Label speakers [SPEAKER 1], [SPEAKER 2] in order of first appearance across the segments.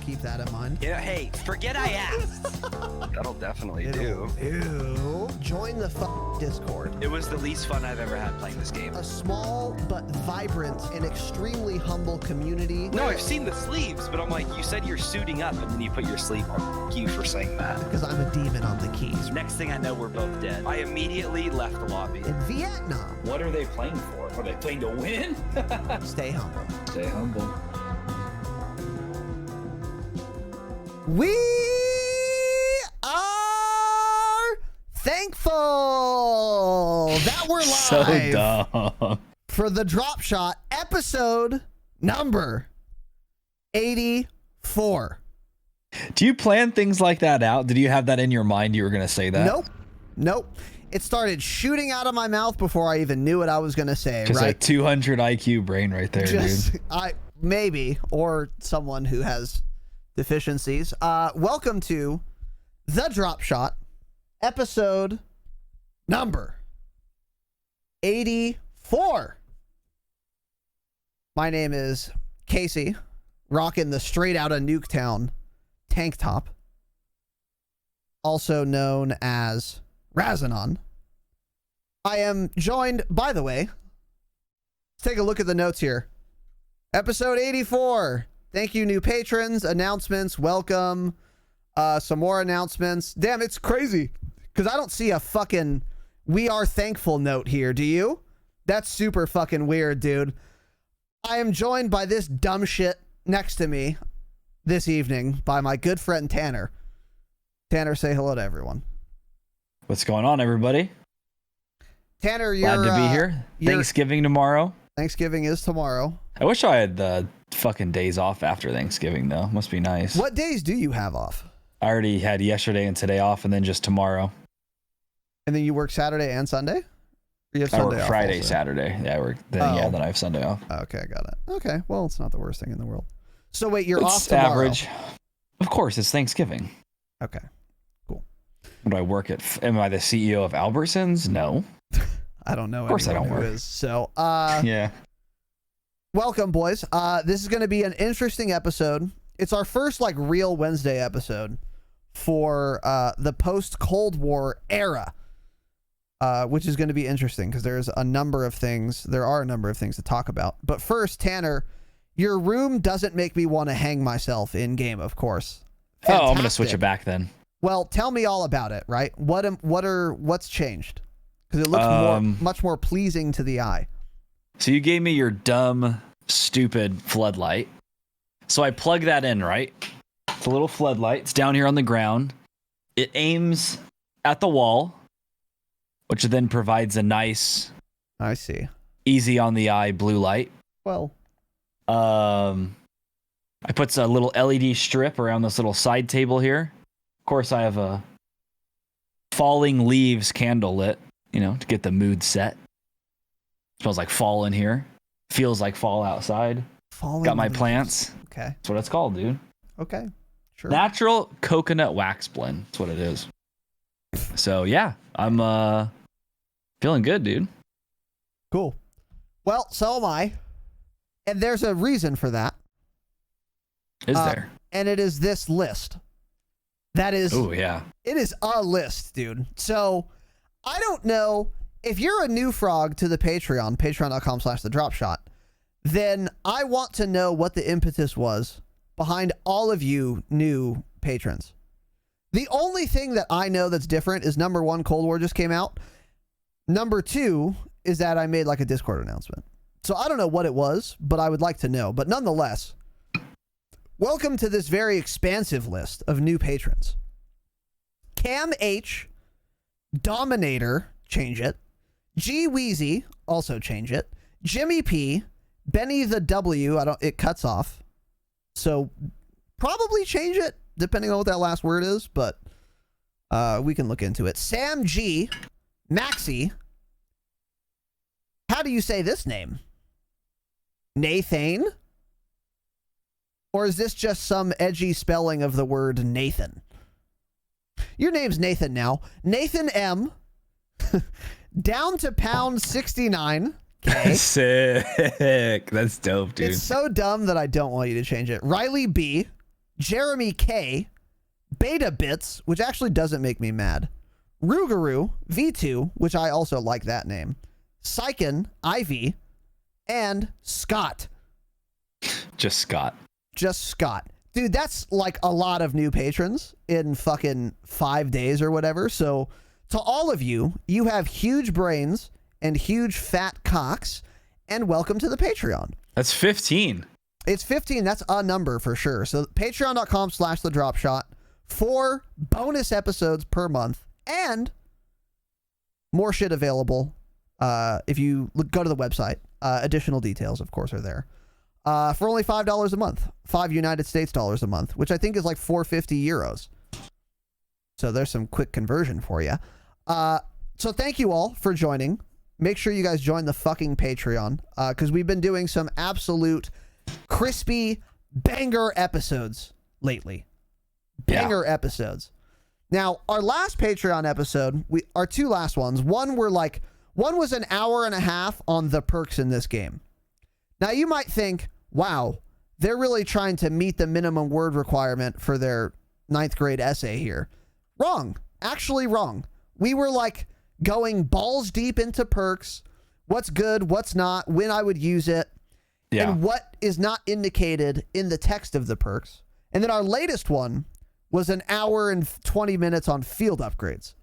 [SPEAKER 1] keep that in mind.
[SPEAKER 2] Yeah, hey, forget I asked.
[SPEAKER 3] That'll definitely do.
[SPEAKER 1] Ew. Join the Discord.
[SPEAKER 2] It was the least fun I've ever had playing this game.
[SPEAKER 1] A small but vibrant and extremely humble community.
[SPEAKER 2] No, I've seen the sleeves, but I'm like, you said you're suiting up, and then you put your sleeve on. Thank you for saying that.
[SPEAKER 1] Because I'm a demon on the keys.
[SPEAKER 2] Next thing I know, we're both dead. I immediately left the lobby.
[SPEAKER 1] In Vietnam.
[SPEAKER 4] What are they playing for? Are they playing to win?
[SPEAKER 1] Stay humble.
[SPEAKER 4] Stay humble.
[SPEAKER 1] We are thankful that we're live
[SPEAKER 5] So dumb.
[SPEAKER 1] for the Dropshot episode number 84.
[SPEAKER 5] Do you plan things like that out? Did you have that in your mind you were going to say that?
[SPEAKER 1] Nope. It started shooting out of my mouth before I even knew what I was going to say,
[SPEAKER 5] Just
[SPEAKER 1] right?
[SPEAKER 5] a 200 IQ brain right there, dude.
[SPEAKER 1] Maybe, or someone who has deficiencies. Welcome to the Dropshot episode number 84. My name is Casey, rocking the straight out of Nuketown tank top, also known as Razinon. I am joined, by the way, let's take a look at the notes here. Episode 84. Thank you, new patrons, announcements, welcome, some more announcements. Damn, it's crazy because I don't see a fucking "we are thankful" note here. Do you? That's super fucking weird, dude. I am joined by this dumb shit next to me this evening by my good friend Tanner. Tanner, say hello to everyone.
[SPEAKER 5] What's going on, everybody?
[SPEAKER 1] Tanner, you're
[SPEAKER 5] glad to be here. Thanksgiving tomorrow.
[SPEAKER 1] Thanksgiving is tomorrow.
[SPEAKER 5] I wish I had the fucking days off after Thanksgiving, though. Must be nice.
[SPEAKER 1] What days do you have off?
[SPEAKER 5] I already had yesterday and today off, and then just tomorrow.
[SPEAKER 1] And then you work Saturday and Sunday? Or you have
[SPEAKER 5] I
[SPEAKER 1] Sunday
[SPEAKER 5] work
[SPEAKER 1] off
[SPEAKER 5] Friday,
[SPEAKER 1] also?
[SPEAKER 5] Saturday. Yeah, I work. Then I have Sunday off.
[SPEAKER 1] Okay, got it. Okay, well, it's not the worst thing in the world. So wait, you're off
[SPEAKER 5] It's
[SPEAKER 1] tomorrow.
[SPEAKER 5] average. Of course, it's Thanksgiving.
[SPEAKER 1] Okay, cool.
[SPEAKER 5] Do I work at? Am I the CEO of Albertsons? No.
[SPEAKER 1] I don't know.
[SPEAKER 5] Of course I
[SPEAKER 1] anyone
[SPEAKER 5] don't
[SPEAKER 1] who
[SPEAKER 5] work.
[SPEAKER 1] is. So,
[SPEAKER 5] Yeah.
[SPEAKER 1] welcome, boys. This is going to be an interesting episode. It's our first like real Wednesday episode for the post-Cold War era, which is going to be interesting because there's a number of things. There are a number of things to talk about. But first, Tanner, your room doesn't make me want to hang myself in game, of course.
[SPEAKER 5] Oh, I'm gonna switch
[SPEAKER 1] Fantastic.
[SPEAKER 5] it back then.
[SPEAKER 1] Well, tell me all about it. Right? What's changed? Because it looks much more pleasing to the eye.
[SPEAKER 5] So you gave me your dumb, stupid floodlight. So I plug that in, right? It's a little floodlight. It's down here on the ground. It aims at the wall, which then provides a nice,
[SPEAKER 1] I see.
[SPEAKER 5] easy on the eye blue light.
[SPEAKER 1] Well,
[SPEAKER 5] I put a little LED strip around this little side table here. Of course, I have a falling leaves candle lit, to get the mood set. Smells like fall in here. Feels like fall outside. Got my plants.
[SPEAKER 1] Okay.
[SPEAKER 5] That's what it's called, dude.
[SPEAKER 1] Okay. Sure.
[SPEAKER 5] Natural coconut wax blend. That's what it is. So yeah, I'm feeling good, dude.
[SPEAKER 1] Cool. Well, so am I. And there's a reason for that.
[SPEAKER 5] Is there?
[SPEAKER 1] And it is this list. That is,
[SPEAKER 5] Oh yeah.
[SPEAKER 1] it is a list, dude. So I don't know if you're a new frog to the Patreon, patreon.com/thedropshot, then I want to know what the impetus was behind all of you new patrons. The only thing that I know that's different is number one, Cold War just came out. Number two is that I made like a Discord announcement. So I don't know what it was, but I would like to know. But nonetheless, welcome to this very expansive list of new patrons. Cam H, Dominator, change it. G Weezy, also change it. Jimmy P, Benny the W, it cuts off. So probably change it depending on what that last word is, but we can look into it. Sam G, Maxi. How do you say this name? Nathan? Or is this just some edgy spelling of the word Nathan? Your name's Nathan now. Nathan M. Down to pound 69. Okay.
[SPEAKER 5] Sick. That's dope, dude.
[SPEAKER 1] It's so dumb that I don't want you to change it. Riley B. Jeremy K, Beta Bits, which actually doesn't make me mad, Rugaru V2, which I also like that name, Syken IV, and Scott.
[SPEAKER 5] Just Scott.
[SPEAKER 1] Just Scott. Dude, that's like a lot of new patrons in fucking 5 days or whatever. So to all of you, you have huge brains and huge fat cocks, and welcome to the Patreon.
[SPEAKER 5] That's 15.
[SPEAKER 1] It's 15. That's a number for sure. So patreon.com/thedropshot, 4 bonus episodes per month, and more shit available. If you go to the website, additional details, of course, are there. For only $5 a month, $5 United States dollars a month, which I think is like 450 euros. So there's some quick conversion for you. So thank you all for joining. Make sure you guys join the fucking Patreon, because we've been doing some absolute crispy banger episodes lately. Banger episodes. Now, our last Patreon episode, our 2 last ones, one was an hour and a half on the perks in this game. Now, you might think, wow, they're really trying to meet the minimum word requirement for their 9th grade essay here. Wrong. Actually wrong. We were like going balls deep into perks, what's good, what's not, when I would use it, and what is not indicated in the text of the perks. And then our latest one was an hour and 20 minutes on field upgrades,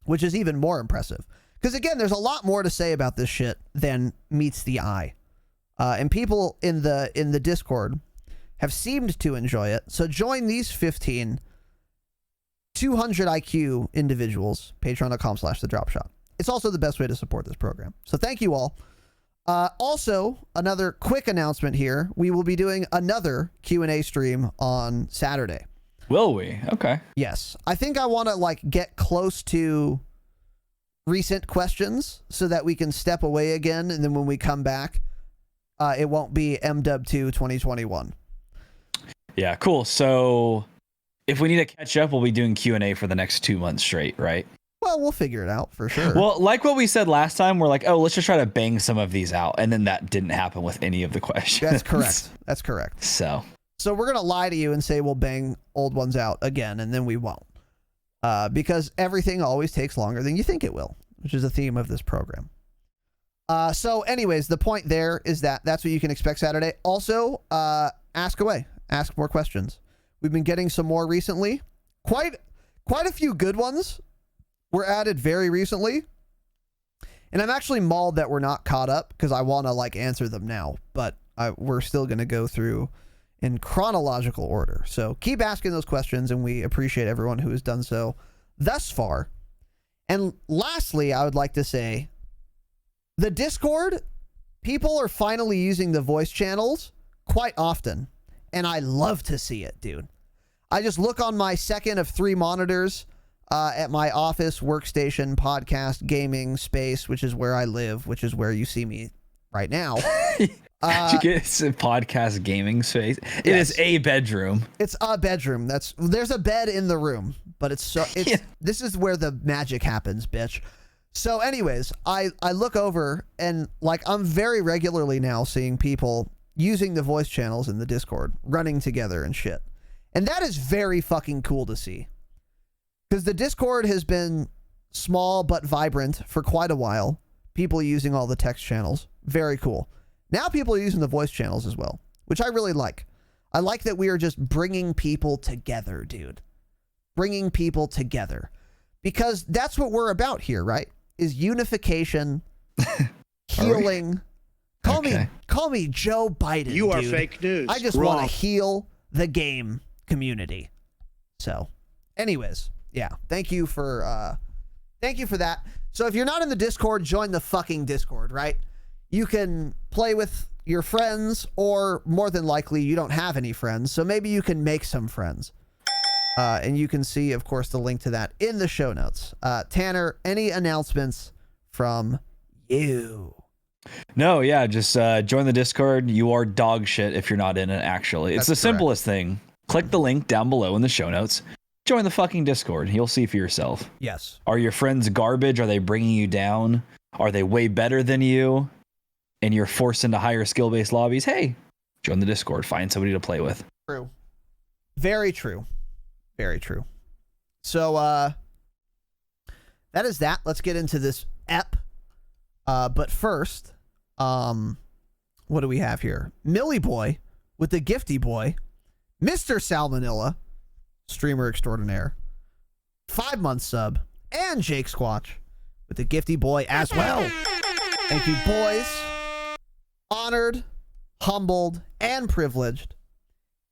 [SPEAKER 1] which is even more impressive. Because again, there's a lot more to say about this shit than meets the eye. And people in the Discord have seemed to enjoy it. So join these 15 200 IQ individuals, patreon.com/thedropshot. It's also the best way to support this program. So thank you all. Also, another quick announcement here. We will be doing another Q&A stream on Saturday.
[SPEAKER 5] Will we? Okay.
[SPEAKER 1] Yes. I think I want to like get close to recent questions so that we can step away again. And then when we come back, it won't be MW2 2021.
[SPEAKER 5] Yeah, cool. So if we need to catch up, we'll be doing Q&A for the next 2 months straight, right?
[SPEAKER 1] Well, we'll figure it out for sure.
[SPEAKER 5] Well, like what we said last time, we're like, oh, let's just try to bang some of these out. And then that didn't happen with any of the questions.
[SPEAKER 1] That's correct. That's correct.
[SPEAKER 5] So
[SPEAKER 1] we're going to lie to you and say we'll bang old ones out again, and then we won't. Because everything always takes longer than you think it will, which is the theme of this program. So anyways, the point there is that that's what you can expect Saturday. Also, ask away. Ask more questions. We've been getting some more recently. Quite a few good ones were added very recently. And I'm actually mauled that we're not caught up because I want to like answer them now. But we're still going to go through in chronological order. So keep asking those questions, and we appreciate everyone who has done so thus far. And lastly, I would like to say, the Discord, people are finally using the voice channels quite often, and I love to see it, dude. I just look on my second of 3 monitors at my office, workstation, podcast, gaming space, which is where I live, which is where you see me right now.
[SPEAKER 5] Did you get a podcast gaming space? It
[SPEAKER 1] Yes.
[SPEAKER 5] is a bedroom.
[SPEAKER 1] It's a bedroom. There's a bed in the room, but this is where the magic happens, bitch. So anyways, I look over and like I'm very regularly now seeing people using the voice channels in the Discord, running together and shit. And that is very fucking cool to see. Because the Discord has been small but vibrant for quite a while. People using all the text channels. Very cool. Now people are using the voice channels as well, which I really like. I like that we are just bringing people together, dude. Bringing people together. Because that's what we're about here, right? Is unification, healing. Call me Joe Biden.
[SPEAKER 6] You are
[SPEAKER 1] dude.
[SPEAKER 6] fake news.
[SPEAKER 1] I just want to heal the game community. So, anyways, yeah. Thank you for that. So if you're not in the Discord, join the fucking Discord, right? You can play with your friends, or more than likely you don't have any friends, so maybe you can make some friends. And you can see, of course, the link to that in the show notes. Tanner, any announcements from you?
[SPEAKER 5] No, yeah, just join the Discord. You are dog shit if you're not in it, actually. It's
[SPEAKER 1] That's
[SPEAKER 5] the simplest thing. Click the link down below in the show notes. Join the fucking Discord. You'll see for yourself.
[SPEAKER 1] Yes.
[SPEAKER 5] Are your friends garbage? Are they bringing you down? Are they way better than you? And you're forced into higher skill-based lobbies? Hey, join the Discord. Find somebody to play with.
[SPEAKER 1] True. Very true. Very true. So that is that. Let's get into this ep. But first, what do we have here? Millie Boy with the Gifty Boy, Mr. Salmonella, streamer extraordinaire, 5-month sub, and Jake Squatch with the Gifty Boy as well. Thank you, boys. Honored, humbled, and privileged.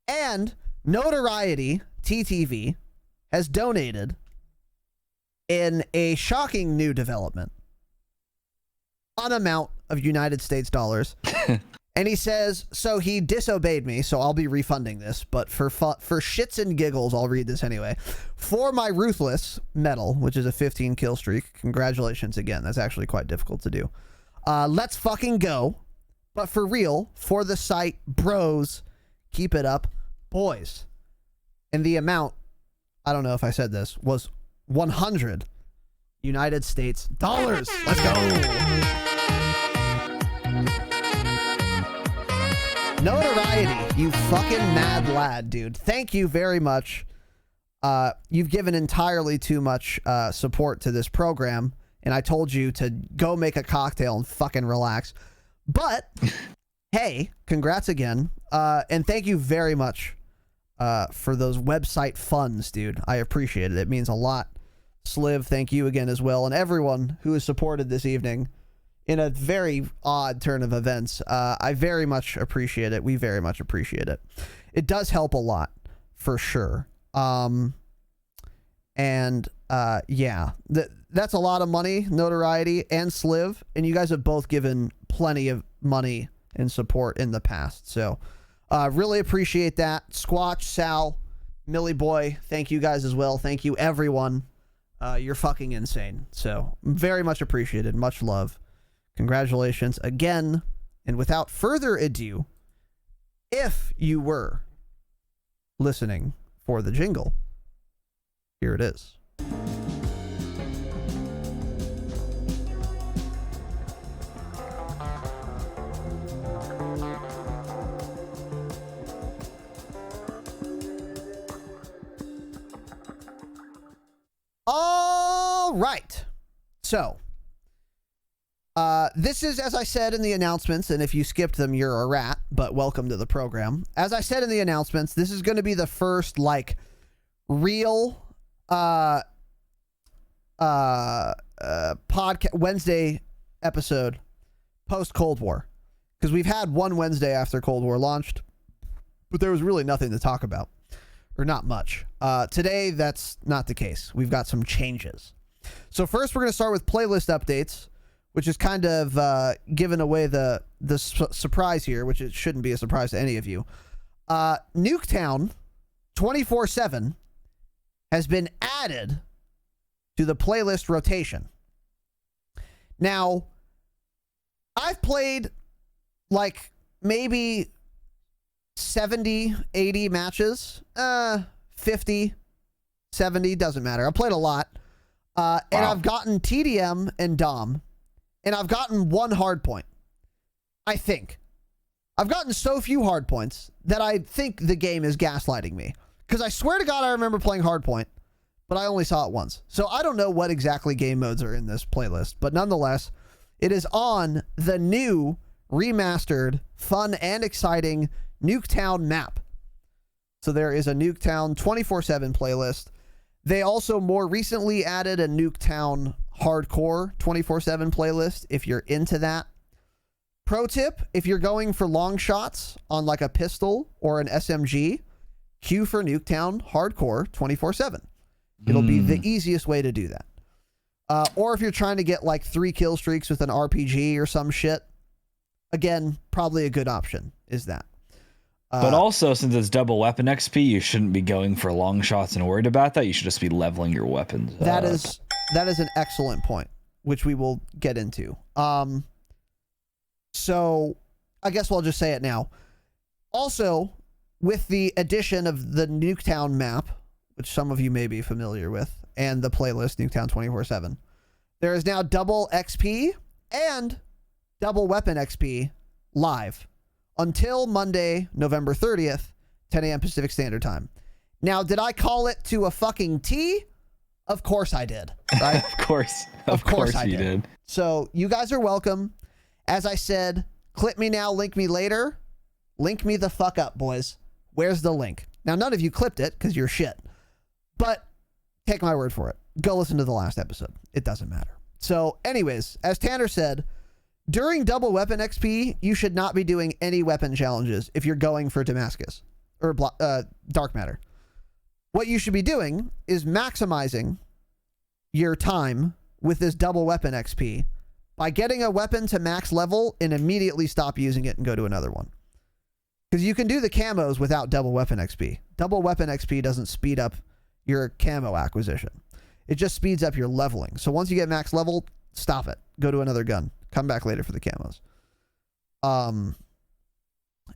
[SPEAKER 1] And Notoriety TTV has donated in a shocking new development an amount of United States dollars. And he says, so he disobeyed me, so I'll be refunding this, but for shits and giggles, I'll read this anyway. For my Ruthless medal, which is a 15 kill streak, congratulations again. That's actually quite difficult to do. Let's fucking go. But for real, for the site, bros, keep it up, boys. And the amount, I don't know if I said this, was 100 United States dollars. Let's go. Notoriety, you fucking mad lad, dude. Thank you very much. You've given entirely too much support to this program, and I told you to go make a cocktail and fucking relax. But, hey, congrats again. And thank you very much for those website funds, dude. I appreciate it. It means a lot. Sliv, thank you again as well. And everyone who has supported this evening in a very odd turn of events. I very much appreciate it. We very much appreciate it. It does help a lot, for sure. Yeah, that's a lot of money, Notoriety and Sliv, and you guys have both given plenty of money and support in the past. So, really appreciate that. Squatch, Sal, Millie Boy, thank you guys as well. Thank you, everyone. You're fucking insane. So, very much appreciated. Much love. Congratulations again. And without further ado, if you were listening for the jingle, here it is. All right. So, this is, as I said in the announcements, and if you skipped them, you're a rat, but welcome to the program. As I said in the announcements, this is going to be the first, like, real, podcast Wednesday episode post Cold War. Because we've had one Wednesday after Cold War launched, but there was really nothing to talk about. Or not much. Today, that's not the case. We've got some changes. So first, we're going to start with playlist updates, which is kind of giving away the surprise here, which it shouldn't be a surprise to any of you. Nuketown 24/7 has been added to the playlist rotation. Now, I've played like maybe 70, 80 matches, 50, 70, doesn't matter. I've played a lot. And I've gotten TDM and Dom, and I've gotten one hard point. I think. I've gotten so few hard points that I think the game is gaslighting me. Because I swear to God I remember playing hard point, but I only saw it once. So I don't know what exactly game modes are in this playlist, but nonetheless, it is on the new, remastered, fun, and exciting Nuketown map. So there is a Nuketown 24/7 playlist. They also more recently added a Nuketown hardcore 24/7 playlist if you're into that. Pro tip, if you're going for long shots on like a pistol or an SMG, queue for Nuketown hardcore 24/7. It'll be the easiest way to do that. Or if you're trying to get like 3 kill streaks with an RPG or some shit, again, probably a good option is that.
[SPEAKER 5] But also, since it's double weapon XP, you shouldn't be going for long shots and worried about that. You should just be leveling your weapons.
[SPEAKER 1] That is an excellent point, which we will get into. So I guess we'll just say it now. Also, with the addition of the Nuketown map, which some of you may be familiar with, and the playlist Nuketown 24/7, there is now double XP and double weapon XP live until Monday, November 30th, 10 a.m. Pacific Standard Time. Now, did I call it to a fucking T? Of course I did. Right?
[SPEAKER 5] Of course you did.
[SPEAKER 1] So you guys are welcome. As I said, clip me now, link me later. Link me the fuck up, boys. Where's the link? Now, none of you clipped it because you're shit. But take my word for it. Go listen to the last episode. It doesn't matter. So anyways, as Tanner said, during double weapon XP, you should not be doing any weapon challenges if you're going for Damascus or Dark Matter. What you should be doing is maximizing your time with this double weapon XP by getting a weapon to max level and immediately stop using it and go to another one. Because you can do the camos without double weapon XP. Double weapon XP doesn't speed up your camo acquisition. It just speeds up your leveling. So once you get max level, stop it. Go to another gun. Come back later for the camos.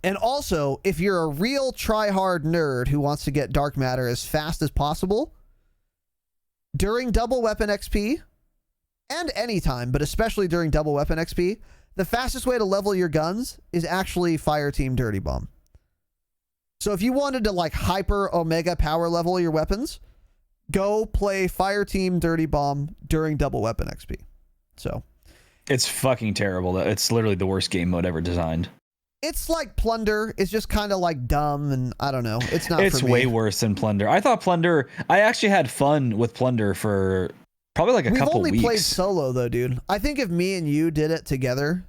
[SPEAKER 1] And also, if you're a real try-hard nerd who wants to get Dark Matter as fast as possible, during double weapon XP, and anytime, but especially during double weapon XP, the fastest way to level your guns is actually Fire Team Dirty Bomb. So if you wanted to like hyper omega power level your weapons, go play Fire Team Dirty Bomb during double weapon XP. So
[SPEAKER 5] it's fucking terrible. It's literally the worst game mode ever designed.
[SPEAKER 1] It's like Plunder. It's just kind of like dumb, and I don't know. It's not.
[SPEAKER 5] It's
[SPEAKER 1] for me.
[SPEAKER 5] way worse than Plunder. I thought Plunder. I actually had fun with Plunder for probably like a couple weeks.
[SPEAKER 1] We've only played solo though, dude. I think if me and you did it together,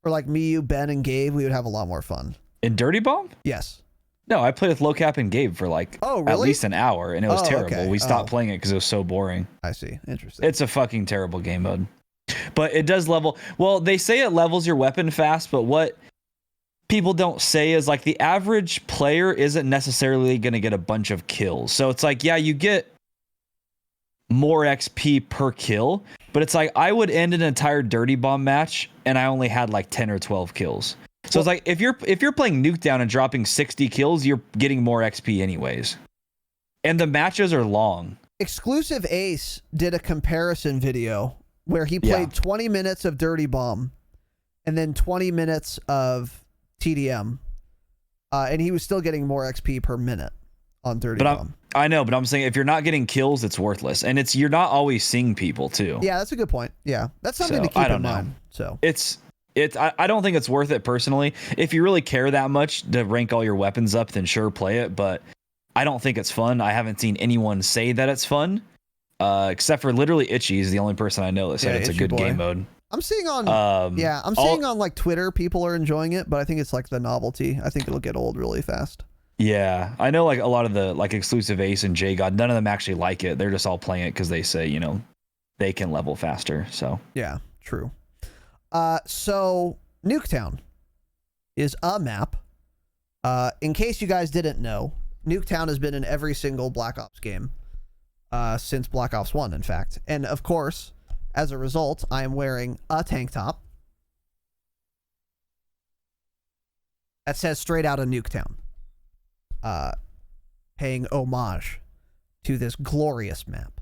[SPEAKER 1] or like me, you, Ben, and Gabe, we would have a lot more fun.
[SPEAKER 5] In Dirty Bomb?
[SPEAKER 1] Yes.
[SPEAKER 5] No, I played with Low Cap and Gabe for like at least an hour, and it was terrible.
[SPEAKER 1] Okay.
[SPEAKER 5] We stopped playing it because it was so boring.
[SPEAKER 1] I see. Interesting.
[SPEAKER 5] It's a fucking terrible game mode. But it does level. Well, they say it levels your weapon fast, but what people don't say is like the average player isn't necessarily going to get a bunch of kills. So it's like, yeah, you get more XP per kill, but it's like I would end an entire Dirty Bomb match and I only had like 10 or 12 kills. So it's like if you're playing Nuketown and dropping 60 kills, you're getting more XP anyways. And the matches are long.
[SPEAKER 1] Exclusive Ace did a comparison video where he played 20 minutes of Dirty Bomb and then 20 minutes of TDM, and he was still getting more XP per minute on Dirty Bomb.
[SPEAKER 5] I know, but I'm saying if you're not getting kills, it's worthless, and you're not always seeing people too.
[SPEAKER 1] Yeah, that's a good point. Yeah, that's something to keep in mind. So
[SPEAKER 5] I don't think it's worth it personally. If you really care that much to rank all your weapons up, then sure, play it. But I don't think it's fun. I haven't seen anyone say that it's fun, except for literally Itchy is the only person I know that said it's a good game mode.
[SPEAKER 1] I'm seeing on on like Twitter people are enjoying it, but I think it's like the novelty. I think it'll get old really fast.
[SPEAKER 5] Yeah, I know like a lot of the like exclusive Ace and J God, none of them actually like it. They're just all playing it because they say, you know, they can level faster. So
[SPEAKER 1] yeah, true. So Nuketown is a map. In case you guys didn't know, Nuketown has been in every single Black Ops game since Black Ops 1, in fact. And of course, as a result, I am wearing a tank top that says straight out of Nuketown, paying homage to this glorious map,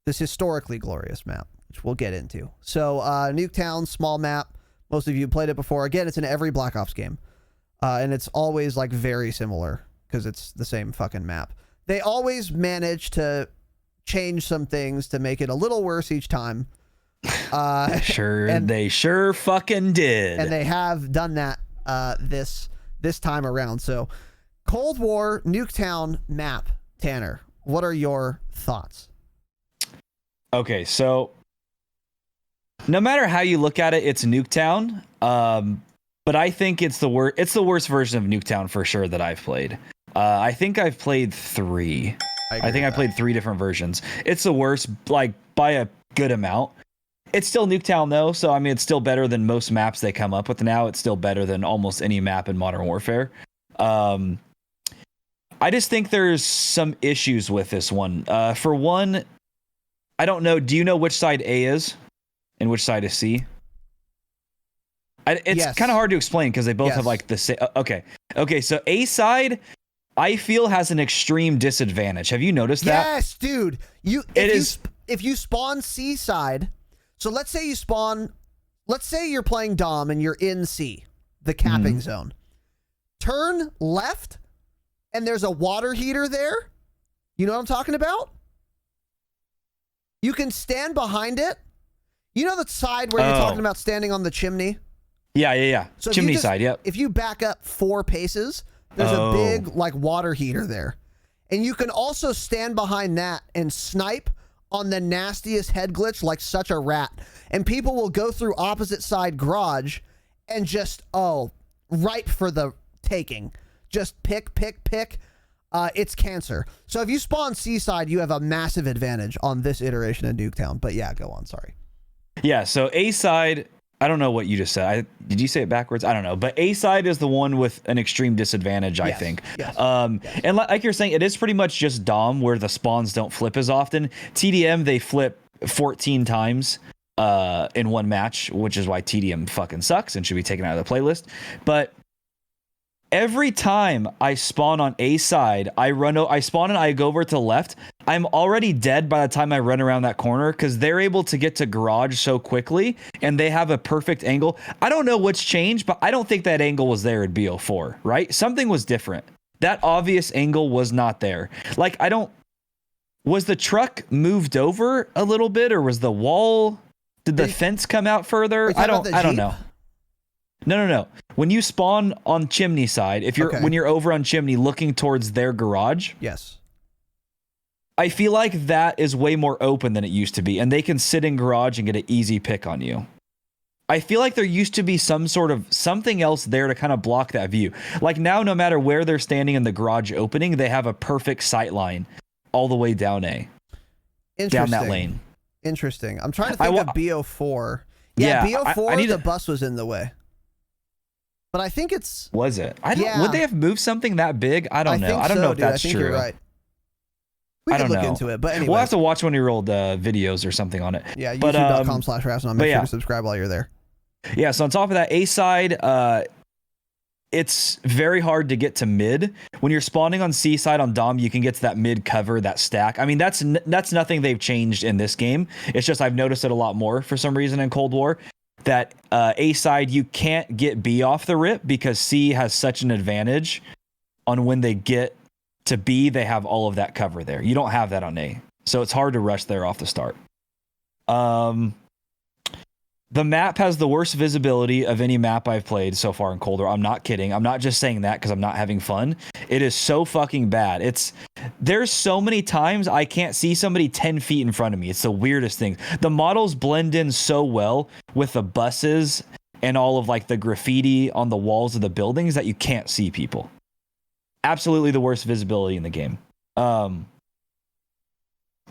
[SPEAKER 1] this historically glorious map, which we'll get into. So Nuketown, small map. Most of you played it before. Again, it's in every Black Ops game, and it's always like very similar because it's the same fucking map. They always manage to change some things to make it a little worse each time.
[SPEAKER 5] They sure fucking did.
[SPEAKER 1] And they have done that this time around. So Cold War Nuketown map, Tanner, what are your thoughts?
[SPEAKER 5] Okay, so no matter how you look at it, it's Nuketown. But I think it's the worst version of Nuketown for sure that I've played. I think I've played 3. I think I played 3 different versions. It's the worst, like by a good amount. It's still Nuketown though, so I mean it's still better than most maps they come up with now. It's still better than almost any map in Modern Warfare. I just think there's some issues with this one. For one, I don't know. Do you know which side A is and which side is C? It's kind of hard to explain because they both have like the same. Okay. So A side, I feel has an extreme disadvantage. Have you noticed that?
[SPEAKER 1] Yes, dude. If you spawn C side, so let's say you're playing Dom and you're in C, the capping zone. Turn left, and there's a water heater there. You know what I'm talking about? You can stand behind it. You know the side where you're talking about standing on the chimney?
[SPEAKER 5] Yeah.
[SPEAKER 1] So if
[SPEAKER 5] Chimney
[SPEAKER 1] you just-
[SPEAKER 5] side, yep.
[SPEAKER 1] If you back up 4 paces, there's a big like water heater there. And you can also stand behind that and snipe on the nastiest head glitch like such a rat. And people will go through opposite side garage and just, ripe for the taking. Just pick. It's cancer. So if you spawn seaside, you have a massive advantage on this iteration of Nuketown. But yeah, go on. Sorry.
[SPEAKER 5] Yeah, so A side, I don't know what you just said. Did you say it backwards? I don't know. But A side is the one with an extreme disadvantage, I think.
[SPEAKER 1] Yes.
[SPEAKER 5] And like you're saying, it is pretty much just Dom where the spawns don't flip as often. TDM, they flip 14 times in one match, which is why TDM fucking sucks and should be taken out of the playlist. But every time I spawn on A side, I spawn and I go over to the left. I'm already dead by the time I run around that corner because they're able to get to garage so quickly and they have a perfect angle. I don't know what's changed, but I don't think that angle was there at BO4, right? Something was different. That obvious angle was not there. Like, was the truck moved over a little bit or was the wall, did the fence come out further? I don't know. No. When you spawn on chimney side, when you're over on chimney looking towards their garage,
[SPEAKER 1] Yes.
[SPEAKER 5] I feel like that is way more open than it used to be, and they can sit in garage and get an easy pick on you. I feel like there used to be some sort of something else there to kind of block that view. Like now, no matter where they're standing in the garage opening, they have a perfect sight line all the way down down that lane.
[SPEAKER 1] Interesting. I'm trying to think of BO4. Yeah, BO4,
[SPEAKER 5] I need
[SPEAKER 1] the bus was in the way. But I think it's...
[SPEAKER 5] Was it? Would they have moved something that big? I don't know. I don't know if that's true.
[SPEAKER 1] You're right. We can look into it, but anyway.
[SPEAKER 5] We'll have to watch one of your old videos or something on it.
[SPEAKER 1] Yeah, youtube.com/Razinon. Make sure to subscribe while you're there.
[SPEAKER 5] Yeah, so on top of that, A side, it's very hard to get to mid. When you're spawning on C side on Dom, you can get to that mid cover, that stack. I mean, that's nothing they've changed in this game. It's just I've noticed it a lot more for some reason in Cold War. That A side, you can't get B off the rip because C has such an advantage on when they get to B, they have all of that cover there. You don't have that on A. So it's hard to rush there off the start. The map has the worst visibility of any map I've played so far in Cold War. I'm not kidding. I'm not just saying that because I'm not having fun. It is so fucking bad. There's so many times I can't see somebody 10 feet in front of me. It's the weirdest thing. The models blend in so well with the buses and all of like the graffiti on the walls of the buildings that you can't see people. Absolutely the worst visibility in the game. And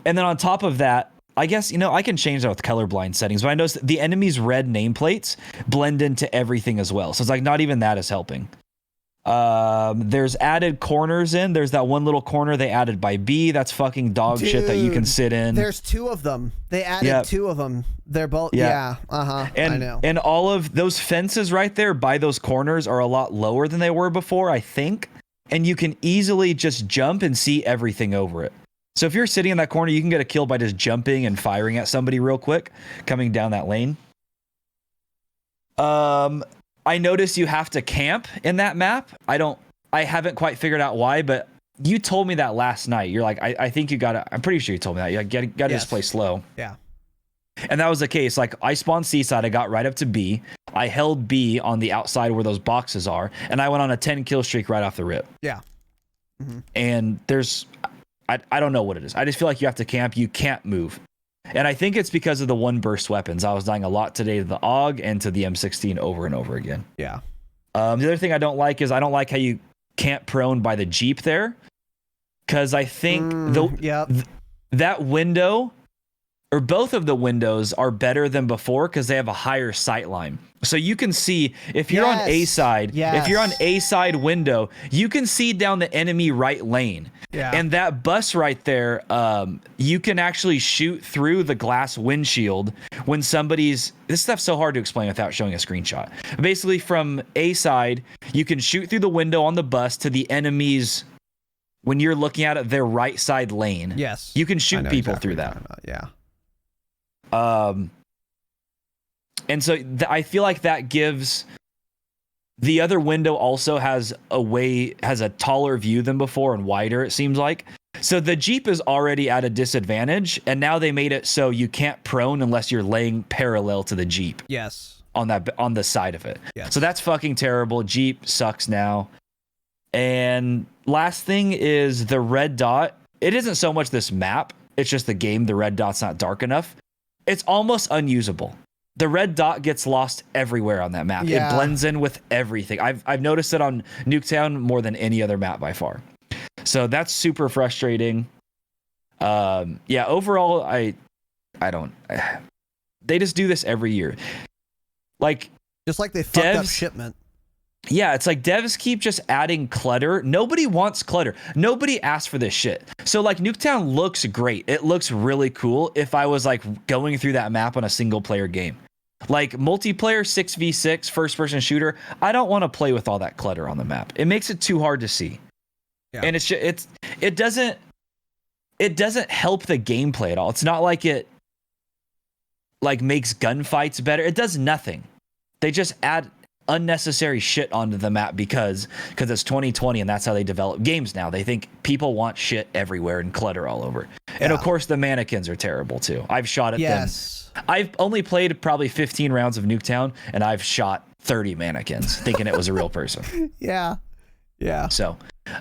[SPEAKER 5] then on top of that, I guess, I can change that with colorblind settings, but I noticed the enemy's red nameplates blend into everything as well. So it's like not even that is helping. There's added corners in. There's that one little corner they added by B. That's fucking dog shit that you can sit in.
[SPEAKER 1] There's 2 of them. They added 2 of them. They're both, I know.
[SPEAKER 5] And all of those fences right there by those corners are a lot lower than they were before, I think. And you can easily just jump and see everything over it. So if you're sitting in that corner, you can get a kill by just jumping and firing at somebody real quick, coming down that lane. I noticed you have to camp in that map. I haven't quite figured out why, but you told me that last night. You're like, I think you gotta, I'm pretty sure you told me that. You gotta just play slow.
[SPEAKER 1] Yeah.
[SPEAKER 5] And that was the case. Like I spawned C-side, I got right up to B. I held B on the outside where those boxes are, and I went on a 10 kill streak right off the rip.
[SPEAKER 1] Yeah. Mm-hmm.
[SPEAKER 5] And I don't know what it is. I just feel like you have to camp. You can't move. And I think it's because of the one burst weapons. I was dying a lot today to the AUG and to the M16 over and over again.
[SPEAKER 1] Yeah.
[SPEAKER 5] The other thing I don't like is I don't like how you can't prone by the Jeep there. Because I think that window, or both of the windows, are better than before because they have a higher sight line. So you can see, if you're on A side, if you're on A side window, you can see down the enemy right lane. Yeah. And that bus right there, you can actually shoot through the glass windshield when this stuff's so hard to explain without showing a screenshot. Basically, from A side, you can shoot through the window on the bus to the enemy's, when you're looking at it, their right side lane.
[SPEAKER 1] Yes.
[SPEAKER 5] You can shoot people through that.
[SPEAKER 1] Yeah.
[SPEAKER 5] And so I feel like that gives the other window also has a taller view than before and wider, it seems like. So the Jeep is already at a disadvantage, and now they made it so you can't prone unless you're laying parallel to the Jeep
[SPEAKER 1] Yes.
[SPEAKER 5] on the side of it.
[SPEAKER 1] Yes.
[SPEAKER 5] So that's fucking terrible. Jeep sucks now. And last thing is the red dot. It isn't so much this map, it's just the game. The red dot's not dark enough. It's almost unusable. The red dot gets lost everywhere on that map.
[SPEAKER 1] Yeah.
[SPEAKER 5] It blends in with everything. I've noticed it on Nuketown more than any other map by far. So that's super frustrating. Yeah, overall, I don't. They just do this every year. Like,
[SPEAKER 1] Just like they fucked up
[SPEAKER 5] devs-
[SPEAKER 1] shipment.
[SPEAKER 5] yeah, it's like devs keep just adding clutter. Nobody wants clutter. Nobody asked for this shit. So like Nuketown looks great. It looks really cool if I was like going through that map on a single player game. Like multiplayer 6v6 first person shooter, I don't want to play with all that clutter on the map. It makes it too hard to see.
[SPEAKER 1] Yeah.
[SPEAKER 5] And it doesn't help the gameplay at all. It's not like it like makes gunfights better. It does nothing. They just add unnecessary shit onto the map because it's 2020 and that's how they develop games now. They think people want shit everywhere and clutter all over. And of course the mannequins are terrible too. I've shot at them. I've only played probably 15 rounds of Nuketown and I've shot 30 mannequins thinking it was a real person.
[SPEAKER 1] Yeah.
[SPEAKER 5] So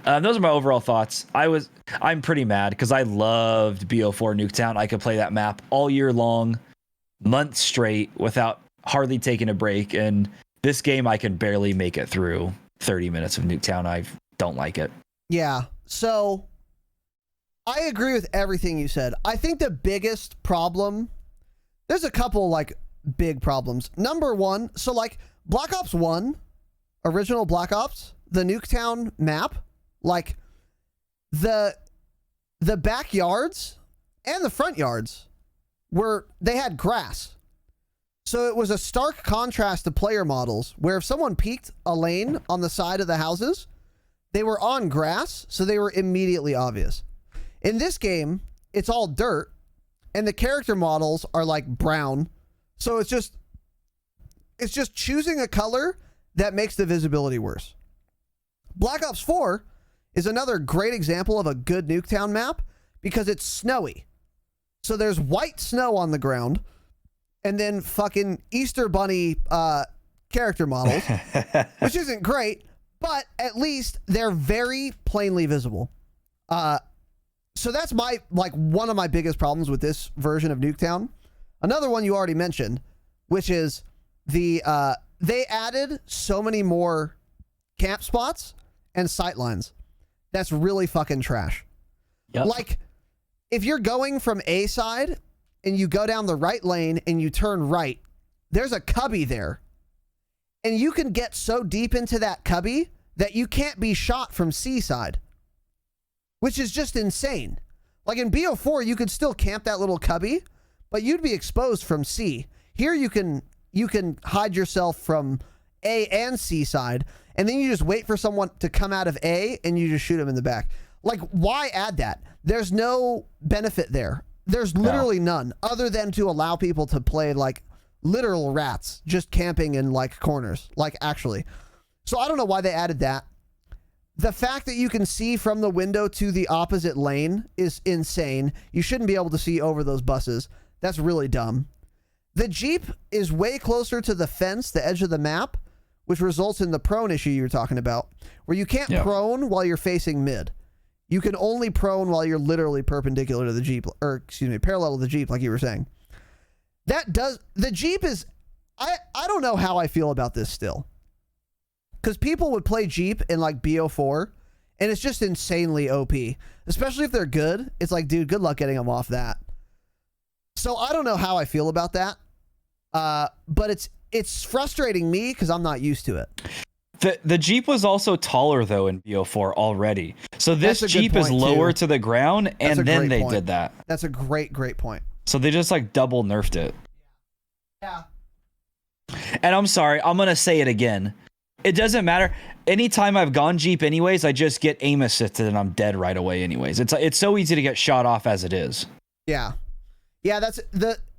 [SPEAKER 5] those are my overall thoughts. I'm pretty mad because I loved BO4 Nuketown. I could play that map all year long, months straight without hardly taking a break. And this game, I can barely make it through 30 minutes of Nuketown. I don't like it.
[SPEAKER 1] Yeah. So I agree with everything you said. I think the biggest problem, there's a couple like big problems. Number one, so like Black Ops 1, original Black Ops, the Nuketown map, like the backyards and the front yards they had grass. So it was a stark contrast to player models where if someone peeked a lane on the side of the houses, they were on grass, so they were immediately obvious. In this game, it's all dirt, and the character models are like brown. So it's just choosing a color that makes the visibility worse. Black Ops 4 is another great example of a good Nuketown map because it's snowy. So there's white snow on the ground, and then fucking Easter Bunny character models, which isn't great, but at least they're very plainly visible. So that's one of my biggest problems with this version of Nuketown. Another one you already mentioned, which is they added so many more camp spots and sight lines. That's really fucking trash.
[SPEAKER 5] Yep.
[SPEAKER 1] Like, if you're going from A side and you go down the right lane and you turn right, there's a cubby there. And you can get so deep into that cubby that you can't be shot from C side, which is just insane. Like in BO4, you could still camp that little cubby, but you'd be exposed from C. Here you can hide yourself from A and C side, and then you just wait for someone to come out of A and you just shoot them in the back. Like, why add that? There's no benefit there. There's literally none other than to allow people to play like literal rats, just camping in like corners, like actually. So I don't know why they added that. The fact that you can see from the window to the opposite lane is insane. You shouldn't be able to see over those buses. That's really dumb. The Jeep is way closer to the fence, the edge of the map, which results in the prone issue you were talking about, where you can't prone while you're facing mid. You can only prone while you're literally perpendicular to the Jeep, or excuse me, parallel to the Jeep, like you were saying. The Jeep is, I don't know how I feel about this still. Because people would play Jeep in like BO4, and it's just insanely OP. Especially if they're good. It's like, dude, good luck getting them off that. So I don't know how I feel about that. But it's frustrating me because I'm not used to it.
[SPEAKER 5] The Jeep was also taller though in BO4 already. So this Jeep is lower to the ground, and then they did that.
[SPEAKER 1] That's a great point.
[SPEAKER 5] So they just like double nerfed it.
[SPEAKER 1] Yeah.
[SPEAKER 5] And I'm sorry, I'm gonna say it again. It doesn't matter. Anytime I've gone Jeep anyways, I just get aim assisted and I'm dead right away anyways. It's so easy to get shot off as it is.
[SPEAKER 1] Yeah. Yeah,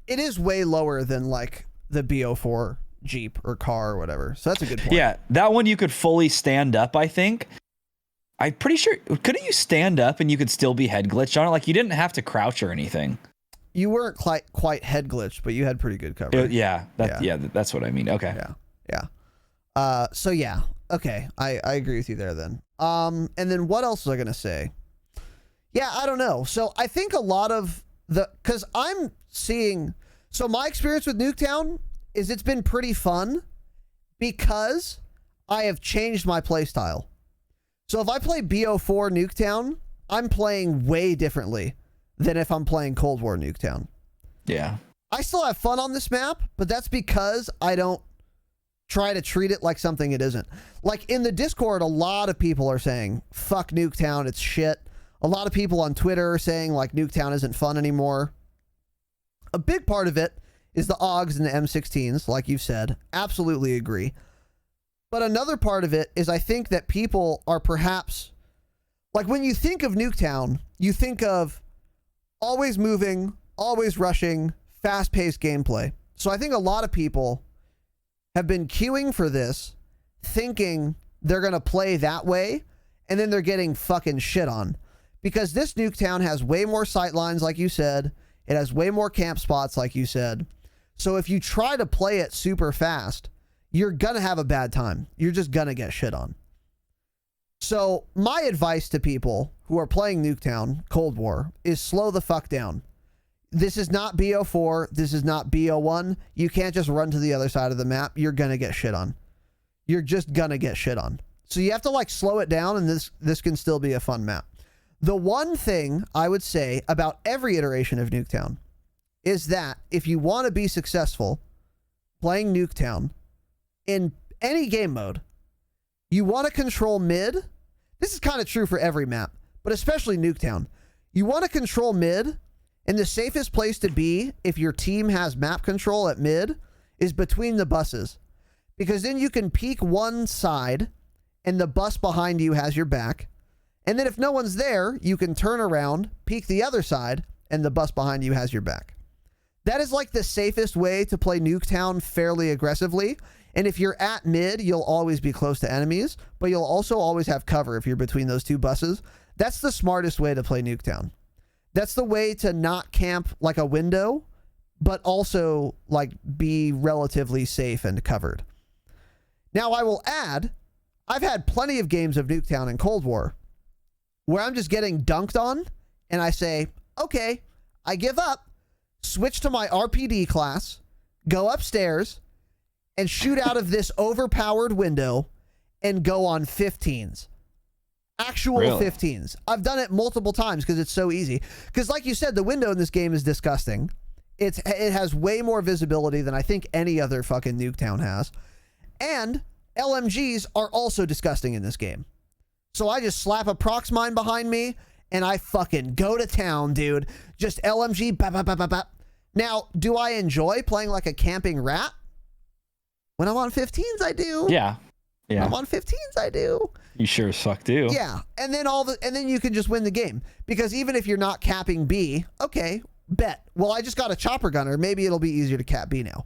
[SPEAKER 1] it is way lower than like the BO4 Jeep or car or whatever. So that's a good point.
[SPEAKER 5] Yeah, that one you could fully stand up, I think. I'm pretty sure, couldn't you stand up and you could still be head glitched on it? Like, you didn't have to crouch or anything.
[SPEAKER 1] You weren't quite head glitched, but you had pretty good cover.
[SPEAKER 5] Yeah, that's what I mean. Okay.
[SPEAKER 1] Yeah. So yeah. Okay. I agree with you there then. And then what else was I gonna say? Yeah, I don't know. So I think a lot of because I'm seeing, so my experience with Nuketown is it's been pretty fun because I have changed my play style. So if I play BO4 Nuketown, I'm playing way differently than if I'm playing Cold War Nuketown.
[SPEAKER 5] Yeah.
[SPEAKER 1] I still have fun on this map, but that's because I don't try to treat it like something it isn't. Like in the Discord, a lot of people are saying, fuck Nuketown, it's shit. A lot of people on Twitter are saying like Nuketown isn't fun anymore. A big part of it is the AUGs and the M16s, like you've said. Absolutely agree. But another part of it is I think that people are perhaps, like when you think of Nuketown, you think of always moving, always rushing, fast-paced gameplay. So I think a lot of people have been queuing for this, thinking they're going to play that way, and then they're getting fucking shit on. Because this Nuketown has way more sight lines, like you said. It has way more camp spots, like you said. So if you try to play it super fast, you're going to have a bad time. You're just going to get shit on. So my advice to people who are playing Nuketown, Cold War, is slow the fuck down. This is not BO4. This is not BO1. You can't just run to the other side of the map. You're going to get shit on. You're just going to get shit on. So you have to like slow it down, and this can still be a fun map. The one thing I would say about every iteration of Nuketown is that if you want to be successful playing Nuketown in any game mode, you want to control mid. This is kind of true for every map, but especially Nuketown. You want to control mid, and the safest place to be if your team has map control at mid is between the buses. Because then you can peek one side, and the bus behind you has your back. And then if no one's there, you can turn around, peek the other side, and the bus behind you has your back. That is like the safest way to play Nuketown fairly aggressively. And if you're at mid, you'll always be close to enemies, but you'll also always have cover if you're between those two buses. That's the smartest way to play Nuketown. That's the way to not camp like a window, but also like be relatively safe and covered. Now I will add, I've had plenty of games of Nuketown and Cold War where I'm just getting dunked on and I say, okay, I give up, switch to my RPD class, go upstairs and shoot out of this overpowered window and go on 15s. Actual
[SPEAKER 5] Really?
[SPEAKER 1] 15s. I've done it multiple times because it's so easy. Because like you said, the window in this game is disgusting. It has way more visibility than I think any other fucking Nuketown has. And LMGs are also disgusting in this game. So I just slap a prox mine behind me and I fucking go to town, dude. Just LMG, bap, bap, bap, bap, bap. Now, do I enjoy playing like a camping rat? When I'm on 15s, I do.
[SPEAKER 5] Yeah.
[SPEAKER 1] When
[SPEAKER 5] Yeah.
[SPEAKER 1] I'm on 15s, I do.
[SPEAKER 5] You sure as fuck do.
[SPEAKER 1] Yeah. And then you can just win the game. Because even if you're not capping B, okay, bet. Well, I just got a chopper gunner. Maybe it'll be easier to cap B now.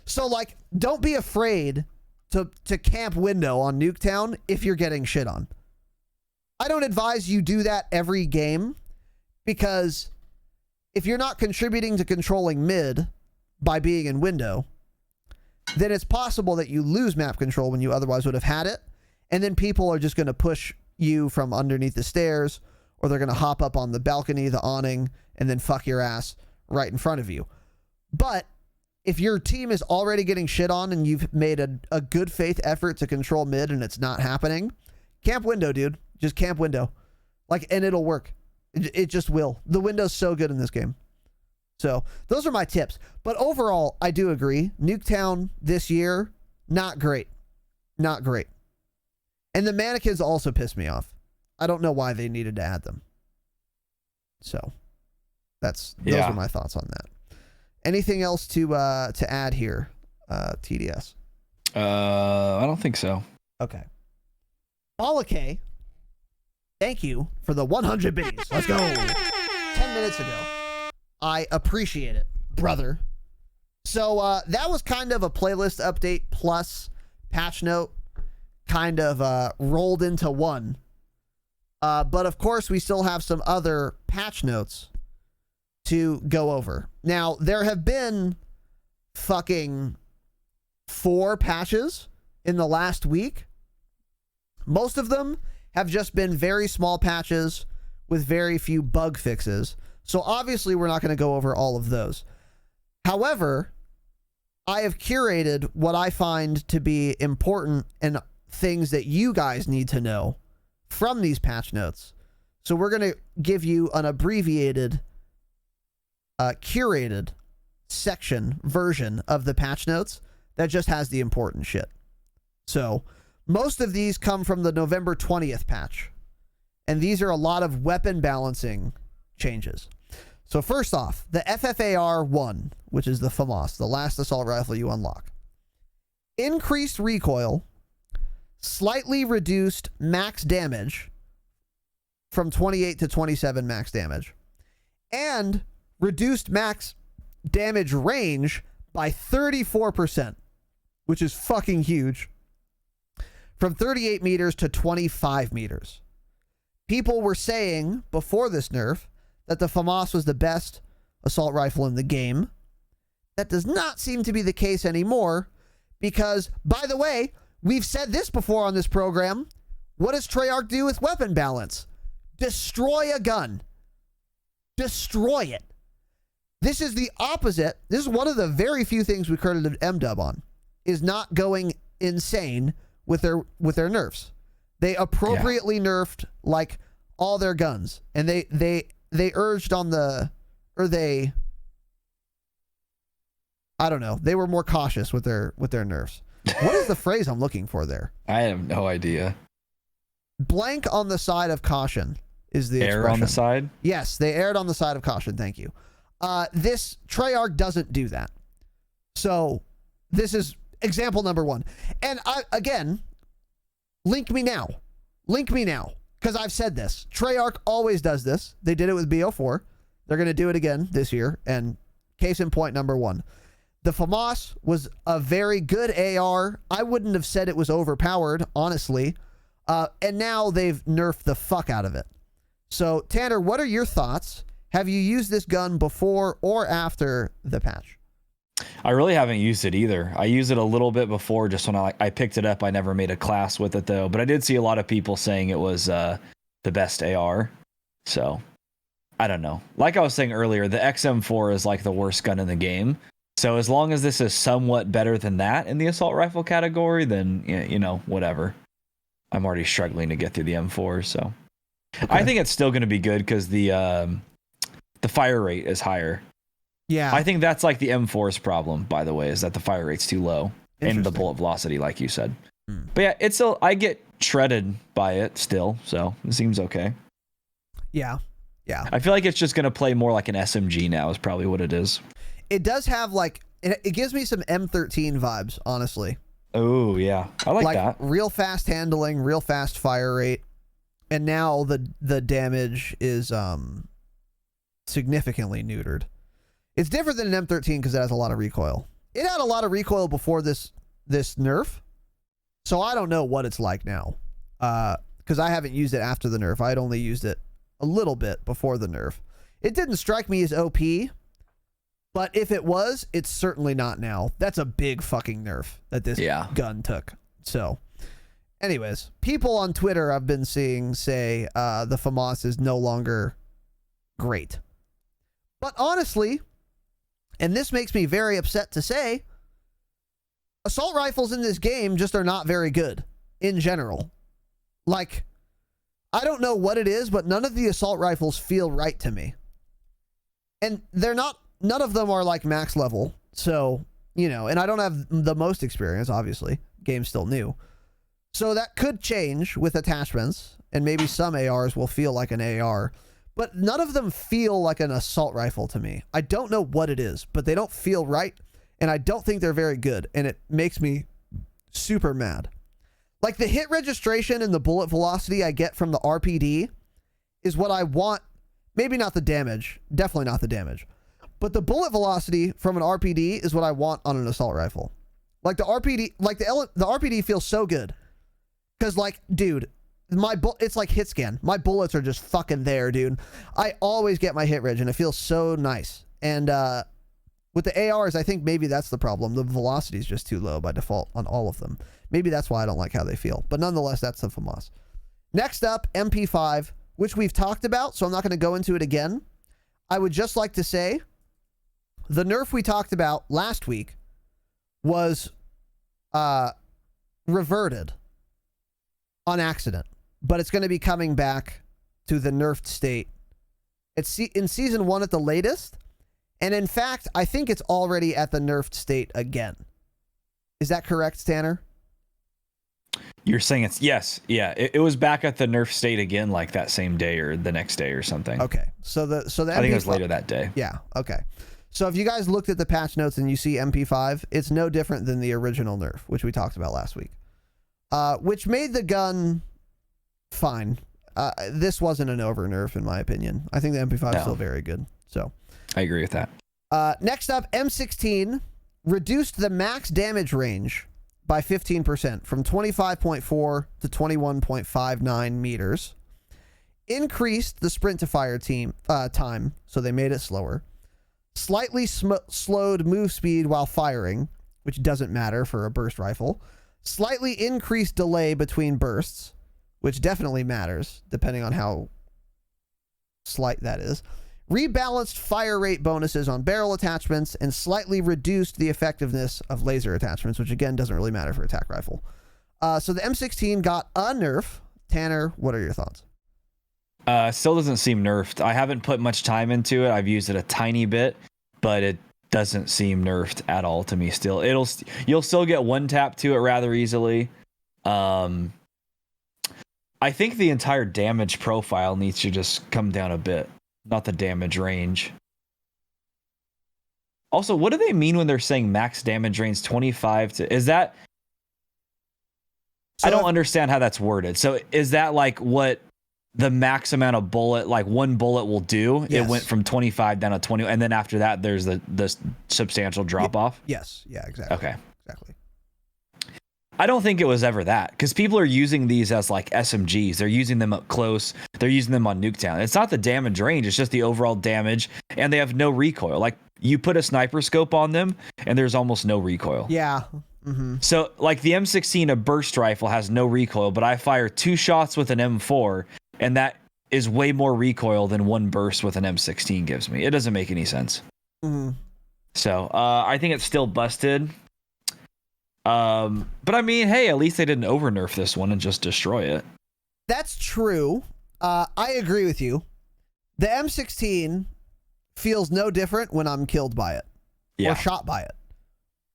[SPEAKER 1] So like, don't be afraid to camp window on Nuketown if you're getting shit on. I don't advise you do that every game, because if you're not contributing to controlling mid by being in window, then it's possible that you lose map control when you otherwise would have had it, and then people are just going to push you from underneath the stairs, or they're going to hop up on the balcony, the awning, and then fuck your ass right in front of you. But if your team is already getting shit on and you've made a good faith effort to control mid and it's not happening, camp window, dude. Just camp window. Like, and it'll work. It just will. The window's so good in this game. So those are my tips. But overall, I do agree. Nuketown this year, not great. Not great. And the mannequins also pissed me off. I don't know why they needed to add them. So those are my thoughts on that. Anything else to add here, TDS?
[SPEAKER 5] I don't think so.
[SPEAKER 1] Okay. Balake, thank you for the 100 biddies. Let's go. 10 minutes ago. I appreciate it, brother. So that was kind of a playlist update plus patch note kind of rolled into one. But of course, we still have some other patch notes to go over. Now, there have been fucking 4 patches in the last week. Most of them have just been very small patches with very few bug fixes. So obviously, we're not going to go over all of those. However, I have curated what I find to be important and things that you guys need to know from these patch notes. So we're going to give you an abbreviated, curated section version of the patch notes that just has the important shit. So most of these come from the November 20th patch. And these are a lot of weapon balancing changes. So first off, the FFAR-1, which is the FAMAS, the last assault rifle you unlock. Increased recoil, slightly reduced max damage from 28 to 27 max damage, and reduced max damage range by 34%, which is fucking huge, from 38 meters to 25 meters. People were saying before this nerf that the FAMAS was the best assault rifle in the game. That does not seem to be the case anymore because, by the way, we've said this before on this program. What does Treyarch do with weapon balance? Destroy a gun. Destroy it. This is the opposite. This is one of the very few things we credited MDub on, is not going insane with their nerfs. They appropriately nerfed like all their guns, and they urged on the, or they, I don't know, they were more cautious with their nerfs. What is the phrase I'm looking for there?
[SPEAKER 5] I have no idea.
[SPEAKER 1] Blank on the side of caution is the
[SPEAKER 5] Err
[SPEAKER 1] expression.
[SPEAKER 5] on the side?
[SPEAKER 1] Yes, they erred on the side of caution. Thank you. This Treyarch doesn't do that. So this is example number 1. And again, link me now. Link me now. Because I've said this. Treyarch always does this. They did it with BO4. They're going to do it again this year. And case in point number 1. The FAMAS was a very good AR. I wouldn't have said it was overpowered, honestly. And now they've nerfed the fuck out of it. So, Tanner, what are your thoughts? Have you used this gun before or after the patch?
[SPEAKER 5] I really haven't used it either. I used it a little bit before, just when I picked it up. I never made a class with it, though. But I did see a lot of people saying it was the best AR. So, I don't know. Like I was saying earlier, the XM4 is like the worst gun in the game. So as long as this is somewhat better than that in the assault rifle category, then, you know, whatever. I'm already struggling to get through the M4, so. Okay. I think it's still going to be good because the fire rate is higher.
[SPEAKER 1] Yeah.
[SPEAKER 5] I think that's like the M4's problem, by the way, is that the fire rate's too low. And the bullet velocity, like you said. But yeah, it's still, I get shredded by it still, so it seems okay.
[SPEAKER 1] Yeah. Yeah.
[SPEAKER 5] I feel like it's just going to play more like an SMG now is probably what it is.
[SPEAKER 1] It does have like, it gives me some M13 vibes, honestly.
[SPEAKER 5] Oh, yeah. I like that.
[SPEAKER 1] Real fast handling, real fast fire rate. And now the damage is significantly neutered. It's different than an M13 because it has a lot of recoil. It had a lot of recoil before this nerf. So I don't know what it's like now. Because I haven't used it after the nerf. I had only used it a little bit before the nerf. It didn't strike me as OP. But if it was, it's certainly not now. That's a big fucking nerf that this gun took. So, anyways, people on Twitter I've been seeing say the FAMAS is no longer great. But honestly, and this makes me very upset to say, assault rifles in this game just are not very good in general. Like, I don't know what it is, but none of the assault rifles feel right to me. And they're not, none of them are like max level. So, you know, and I don't have the most experience, obviously. Game's still new. So that could change with attachments, and maybe some ARs will feel like an AR. But none of them feel like an assault rifle to me. I don't know what it is, but they don't feel right, and I don't think they're very good, and it makes me super mad. Like, the hit registration and the bullet velocity I get from the RPD is what I want. Maybe not the damage. Definitely not the damage. But the bullet velocity from an RPD is what I want on an assault rifle. Like, the RPD, like the RPD feels so good. Because, like, dude, it's like hit scan. My bullets are just fucking there, dude. I always get my hit reg, and it feels so nice. And with the ARs, I think maybe that's the problem. The velocity is just too low by default on all of them. Maybe that's why I don't like how they feel. But nonetheless, that's the FAMAS. Next up, MP5, which we've talked about, so I'm not going to go into it again. I would just like to say the nerf we talked about last week was reverted on accident, but it's going to be coming back to the nerfed state. It's in season 1 at the latest, and in fact, I think it's already at the nerfed state again. Is that correct, Tanner?
[SPEAKER 5] You're saying it's yes, yeah. It was back at the nerf state again, like that same day or the next day or something.
[SPEAKER 1] Okay, so the
[SPEAKER 5] I think it was later that day.
[SPEAKER 1] Yeah. Okay. So if you guys looked at the patch notes and you see MP5, it's no different than the original nerf, which we talked about last week, which made the gun fine. This wasn't an over nerf in my opinion. I think the MP5 is still very good. So
[SPEAKER 5] I agree with that.
[SPEAKER 1] Next up, M16 reduced the max damage range by 15% from 25.4 to 21.59 meters. Increased the sprint to fire time, so they made it slower. Slightly slowed move speed while firing, which doesn't matter for a burst rifle. Slightly increased delay between bursts, which definitely matters, depending on how slight that is. Rebalanced fire rate bonuses on barrel attachments, and slightly reduced the effectiveness of laser attachments, which again doesn't really matter for attack rifle. So the M16 got a nerf. Tanner, what are your thoughts?
[SPEAKER 5] Still doesn't seem nerfed. I haven't put much time into it. I've used it a tiny bit, but it doesn't seem nerfed at all to me still. You'll still get one tap to it rather easily. I think the entire damage profile needs to just come down a bit, not the damage range. Also, what do they mean when they're saying max damage range 25 to... Is that... I don't understand how that's worded. So is that like what the max amount of bullet, like one bullet will do?
[SPEAKER 1] Yes.
[SPEAKER 5] It went from 25 down to 20, and then after that there's the substantial drop off?
[SPEAKER 1] Yes. Yeah, exactly.
[SPEAKER 5] Okay.
[SPEAKER 1] Exactly.
[SPEAKER 5] I don't think it was ever that, because people are using these as like SMGs. They're using them up close. They're using them on Nuketown. It's not the damage range. It's just the overall damage, and they have no recoil. Like, you put a sniper scope on them, and there's almost no recoil.
[SPEAKER 1] Yeah. Mm-hmm.
[SPEAKER 5] So, like, the M16, a burst rifle, has no recoil, but I fire 2 shots with an M4, and that is way more recoil than 1 burst with an M16 gives me. It doesn't make any sense.
[SPEAKER 1] Mm-hmm.
[SPEAKER 5] So, I think it's still busted. But I mean, hey, at least they didn't over nerf this one and just destroy it.
[SPEAKER 1] That's true. I agree with you. The M16 feels no different when I'm killed by it or shot by it,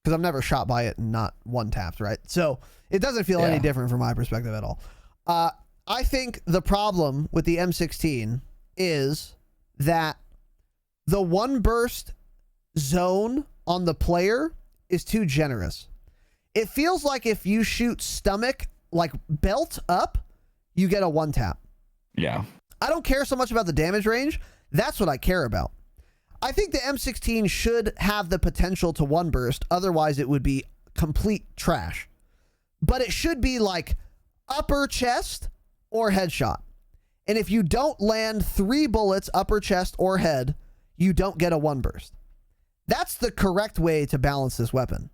[SPEAKER 1] because I'm never shot by it and not one tapped, right? So it doesn't feel any different from my perspective at all. I think the problem with the M16 is that the 1 burst zone on the player is too generous. It feels like if you shoot stomach, like belt up, you get a 1 tap.
[SPEAKER 5] Yeah.
[SPEAKER 1] I don't care so much about the damage range. That's what I care about. I think the M16 should have the potential to 1 burst. Otherwise, it would be complete trash. But it should be like upper chest or headshot. And if you don't land 3 bullets upper chest or head, you don't get a 1 burst. That's the correct way to balance this weapon.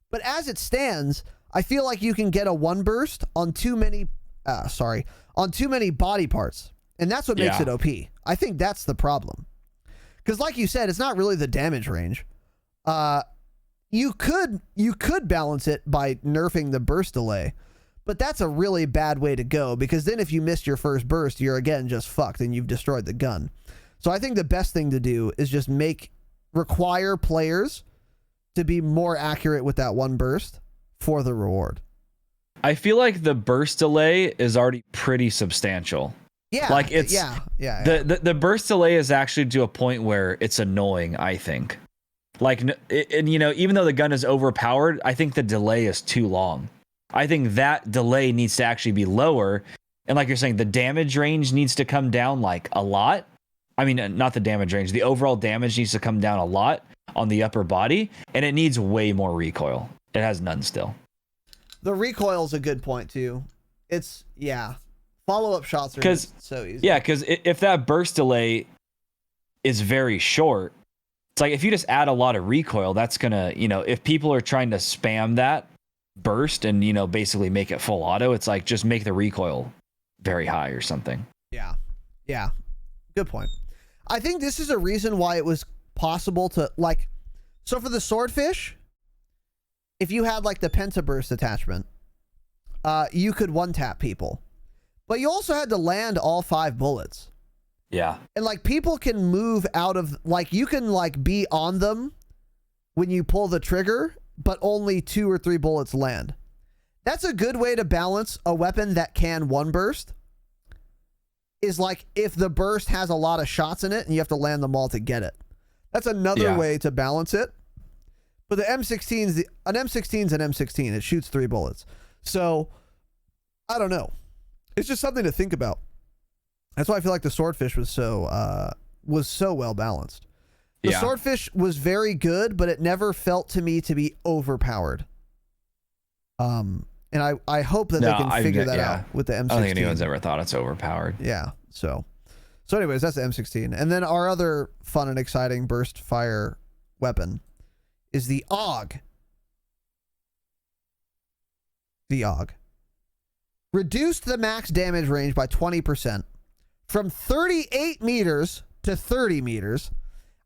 [SPEAKER 1] But as it stands, I feel like you can get a 1 burst on too many body parts. And that's what makes it OP. I think that's the problem. Because like you said, it's not really the damage range. You could balance it by nerfing the burst delay, but that's a really bad way to go, because then if you missed your first burst, you're again just fucked and you've destroyed the gun. So I think the best thing to do is just require players to be more accurate with that 1 burst for the reward.
[SPEAKER 5] I feel like the burst delay is already pretty substantial.
[SPEAKER 1] Yeah,
[SPEAKER 5] like it's the burst delay is actually to a point where it's annoying, I think. Like, and you know, even though the gun is overpowered, I think the delay is too long. I think that delay needs to actually be lower, and like you're saying, the damage range needs to come down like a lot. I mean, not the damage range, the overall damage needs to come down a lot on the upper body, and it needs way more recoil. It has none still.
[SPEAKER 1] The recoil is a good point too. It's Follow-up shots are
[SPEAKER 5] 'Cause-
[SPEAKER 1] just so easy.
[SPEAKER 5] Yeah, because if that burst delay is very short, it's like if you just add a lot of recoil, that's gonna, if people are trying to spam that burst and basically make it full auto, it's like just make the recoil very high or something.
[SPEAKER 1] Yeah. Good point. I think this is a reason why it was possible to so for the swordfish, if you had like the pentaburst attachment, you could one tap people, but you also had to land all 5 bullets.
[SPEAKER 5] Yeah.
[SPEAKER 1] And like people can move out of you can be on them when you pull the trigger, but only 2 or 3 bullets land. That's a good way to balance a weapon that can one burst. Is if the burst has a lot of shots in it and you have to land them all to get it. That's another way to balance it. But the M16's an M16's an M16. It shoots 3 bullets. So I don't know. It's just something to think about. That's why I feel like the swordfish was so well balanced. The swordfish was very good, but it never felt to me to be overpowered. And I hope that they can figure that out with the M16.
[SPEAKER 5] I don't think anyone's ever thought it's overpowered.
[SPEAKER 1] Yeah. So anyways, that's the M16. And then our other fun and exciting burst fire weapon is the AUG. The AUG. Reduced the max damage range by 20% from 38 meters to 30 meters.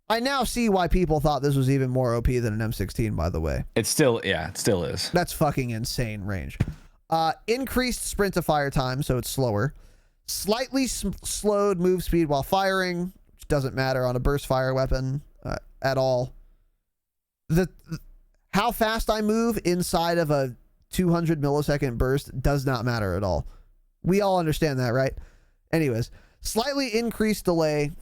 [SPEAKER 1] I now see why people thought this was even more OP than an M16, by the way.
[SPEAKER 5] It still is.
[SPEAKER 1] That's fucking insane range. Increased sprint to fire time, so it's slower. Slightly slowed move speed while firing, which doesn't matter on a burst fire weapon at all. How fast I move inside of a 200 millisecond burst does not matter at all. We all understand that, right? Anyways, slightly increased delay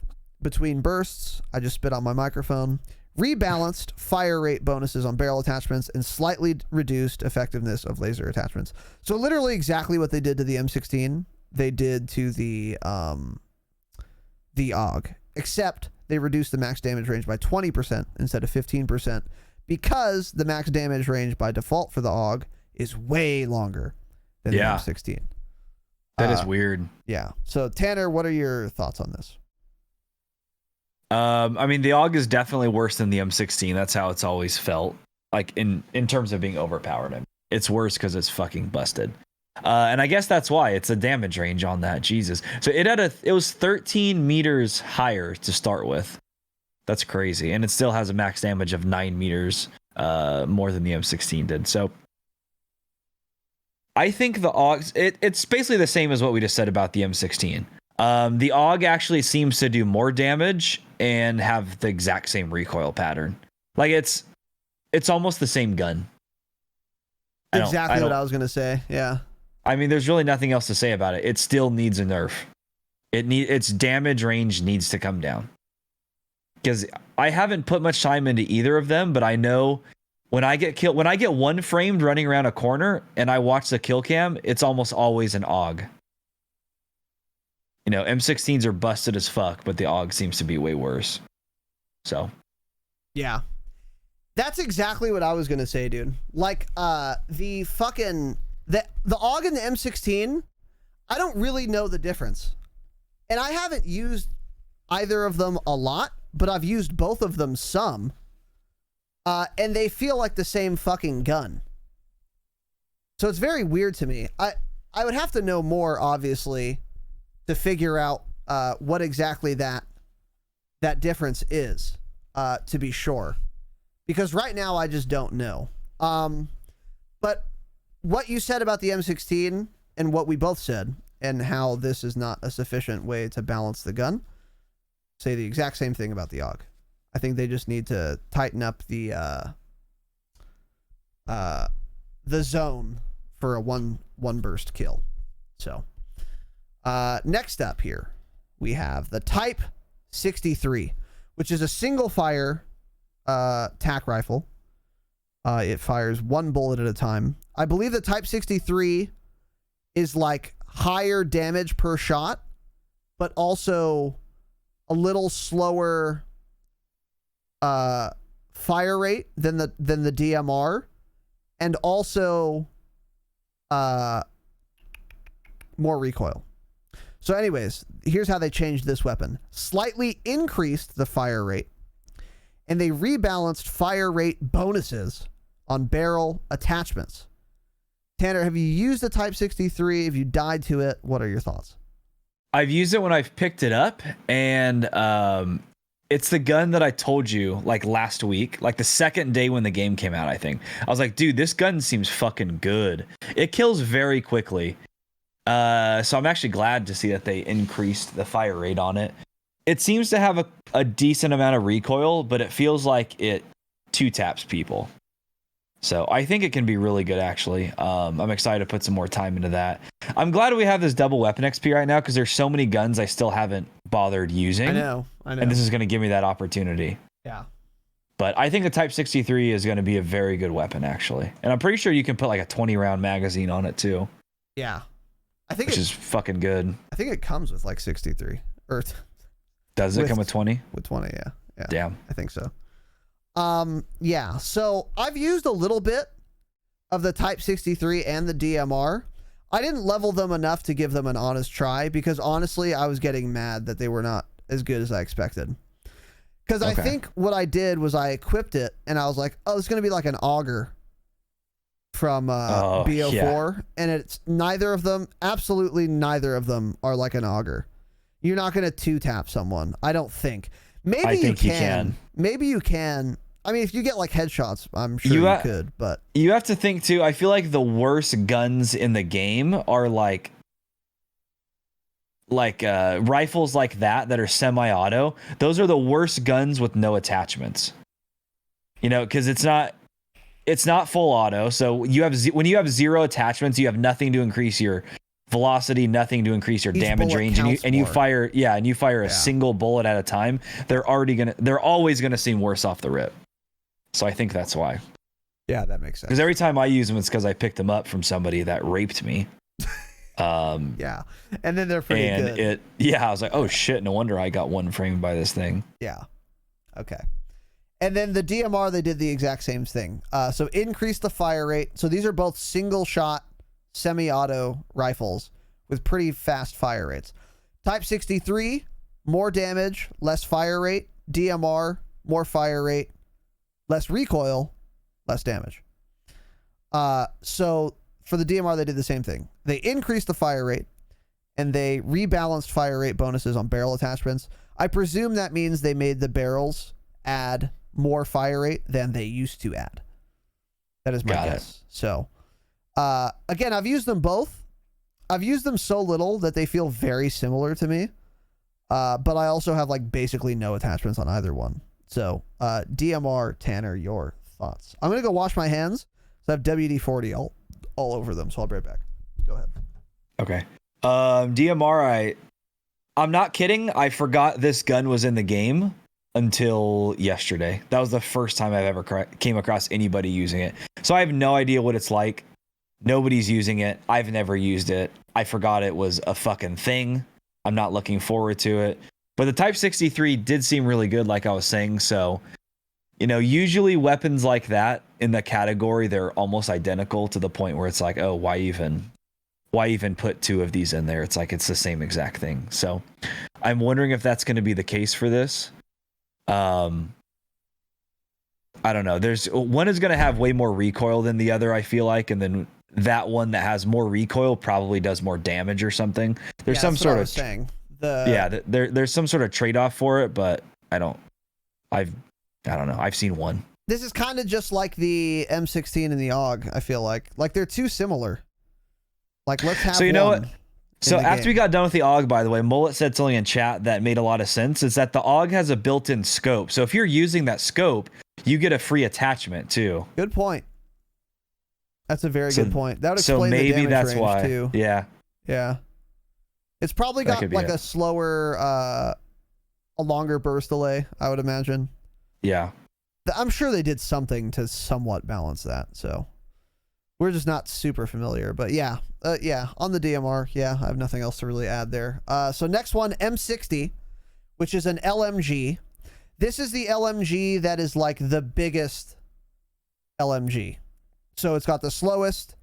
[SPEAKER 1] between bursts. I just spit on my microphone. Rebalanced fire rate bonuses on barrel attachments and slightly reduced effectiveness of laser attachments. So literally exactly what they did to the M16, they did to the AUG, except they reduced the max damage range by 20% instead of 15% because the max damage range by default for the AUG is way longer than the M16.
[SPEAKER 5] That is weird.
[SPEAKER 1] Yeah. So Tanner, what are your thoughts on this?
[SPEAKER 5] I mean, the AUG is definitely worse than the M16. That's how it's always felt. Like in terms of being overpowered, I mean, it's worse because it's fucking busted. And I guess that's why it's a damage range on that. Jesus. So it was 13 meters higher to start with. That's crazy, and it still has a max damage of 9 meters more than the M16 did. So I think the AUG it's basically the same as what we just said about the M16. The AUG actually seems to do more damage and have the exact same recoil pattern. Like it's almost the same gun.
[SPEAKER 1] Exactly what I was going to say. Yeah.
[SPEAKER 5] I mean, there's really nothing else to say about it. It still needs a nerf. Its damage range needs to come down. Because I haven't put much time into either of them, but I know when I get one framed running around a corner and I watch the kill cam, it's almost always an AUG. M16s are busted as fuck, but the AUG seems to be way worse. So,
[SPEAKER 1] yeah, that's exactly what I was gonna say, dude. Like, the AUG and the M16, I don't really know the difference, and I haven't used either of them a lot, but I've used both of them some, and they feel like the same fucking gun. So it's very weird to me. I would have to know more, obviously, to figure out what exactly that difference is, to be sure. Because right now I just don't know. But what you said about the M16 and what we both said and how this is not a sufficient way to balance the gun, say the exact same thing about the AUG. I think they just need to tighten up the zone for a one burst kill. So next up here, we have the Type 63, which is a single fire tac rifle. It fires 1 bullet at a time. I believe the Type 63 is like higher damage per shot, but also a little slower fire rate than the DMR, and also more recoil. So anyways, here's how they changed this weapon. Slightly increased the fire rate, and they rebalanced fire rate bonuses on barrel attachments. Tanner, have you used the Type 63? Have you died to it? What are your thoughts?
[SPEAKER 5] I've used it when I've picked it up, and it's the gun that I told you like last week, like the second day when the game came out, I think. I was like, dude, this gun seems fucking good. It kills very quickly. So I'm actually glad to see that they increased the fire rate on it. It seems to have a decent amount of recoil, but it feels like it two taps people. So I think it can be really good, actually. I'm excited to put some more time into that. I'm glad we have this double weapon XP right now because there's so many guns I still haven't bothered using.
[SPEAKER 1] I know.
[SPEAKER 5] And this is going to give me that opportunity.
[SPEAKER 1] Yeah.
[SPEAKER 5] But I think the Type 63 is going to be a very good weapon, actually. And I'm pretty sure you can put like a 20-round magazine on it, too.
[SPEAKER 1] Yeah. I think
[SPEAKER 5] which is fucking good.
[SPEAKER 1] I think it comes with like 63. Or
[SPEAKER 5] does it come with 20?
[SPEAKER 1] With 20, yeah.
[SPEAKER 5] Damn.
[SPEAKER 1] I think so. Yeah. So I've used a little bit of the Type 63 and the DMR. I didn't level them enough to give them an honest try because honestly, I was getting mad that they were not as good as I expected. Because I think what I did was I equipped it and I was like, oh, it's going to be like an auger from BO4. Yeah. And it's neither of them, absolutely neither of them are like an auger. You're not going to two-tap someone, I don't think. Maybe you can. Maybe you can. I mean, if you get like headshots, I'm sure you could, but
[SPEAKER 5] you have to think too. I feel like the worst guns in the game are like rifles like that are semi-auto. Those are the worst guns with no attachments. You know, because it's not full auto. So you have when you have zero attachments, you have nothing to increase your velocity, nothing to increase your damage range, and you fire a single bullet at a time. They're always gonna seem worse off the rip. So I think that's why.
[SPEAKER 1] Yeah, that makes sense.
[SPEAKER 5] Because every time I use them, it's because I picked them up from somebody that raped me.
[SPEAKER 1] Yeah, and then they're pretty good.
[SPEAKER 5] I was like, oh shit, no wonder I got one framed by this thing.
[SPEAKER 1] Yeah. Okay. And then the DMR, they did the exact same thing. So increase the fire rate. So these are both single shot semi-auto rifles with pretty fast fire rates. Type 63, more damage, less fire rate. DMR, more fire rate, less recoil, less damage. So for the DMR, they did the same thing. They increased the fire rate and they rebalanced fire rate bonuses on barrel attachments. I presume that means they made the barrels add more fire rate than they used to add. That is my guess. So again, I've used them both. I've used them so little that they feel very similar to me. But I also have like basically no attachments on either one. So DMR, Tanner, your thoughts? I'm going to go wash my hands. So I have WD-40 all over them. So I'll be right back. Go ahead.
[SPEAKER 5] Okay. DMR, I'm not kidding. I forgot this gun was in the game until yesterday. That was the first time I've ever came across anybody using it. So I have no idea what it's like. Nobody's using it. I've never used it. I forgot it was a fucking thing. I'm not looking forward to it. But the Type 63 did seem really good, like I was saying. So, you know, usually weapons like that in the category, they're almost identical to the point where it's like, oh, why even put two of these in there? It's like it's the same exact thing. So I'm wondering if that's going to be the case for this. I don't know. There's one is going to have way more recoil than the other, I feel like, and then that one that has more recoil probably does more damage or something. There's some sort of
[SPEAKER 1] saying.
[SPEAKER 5] There's some sort of trade-off for it, but I don't know. I've seen one.
[SPEAKER 1] This is kind of just like the M16 and the AUG, I feel like they're too similar. Like, let's have
[SPEAKER 5] so you know what? So after
[SPEAKER 1] game.
[SPEAKER 5] we got done with the AUG, by the way, Mullet said something in chat that made a lot of sense. Is that the AUG has a built-in scope. So if you're using that scope, you get a free attachment too.
[SPEAKER 1] Good point. That's a very good point. That would explain
[SPEAKER 5] so maybe
[SPEAKER 1] the damage
[SPEAKER 5] that's
[SPEAKER 1] range
[SPEAKER 5] why.
[SPEAKER 1] Too. Yeah. It's probably got like a slower, a longer burst delay, I would imagine.
[SPEAKER 5] Yeah.
[SPEAKER 1] I'm sure they did something to somewhat balance that. So we're just not super familiar, but yeah, on the DMR, I have nothing else to really add there. So next one, M60, which is an LMG. This is the LMG that is like the biggest LMG. So it's got the slowest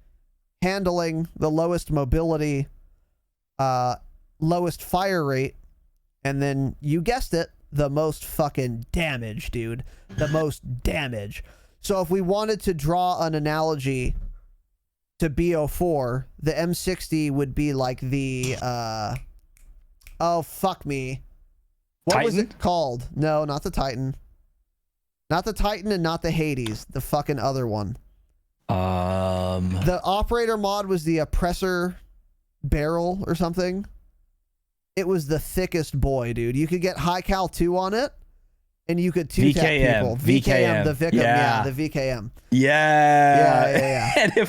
[SPEAKER 1] handling, the lowest mobility, lowest fire rate, and then you guessed it, the most fucking damage, dude. The most damage. So if we wanted to draw an analogy to BO4, the M60 would be like the oh fuck me. What was it called? No, not the Titan. Not the Titan and not the Hades. The fucking other one. The operator mod was the oppressor barrel or something. It was the thickest boy, dude. You could get high cal 2 on it, and you could 2-tap people. VKM, the Victim, yeah, the VKM.
[SPEAKER 5] Yeah. And it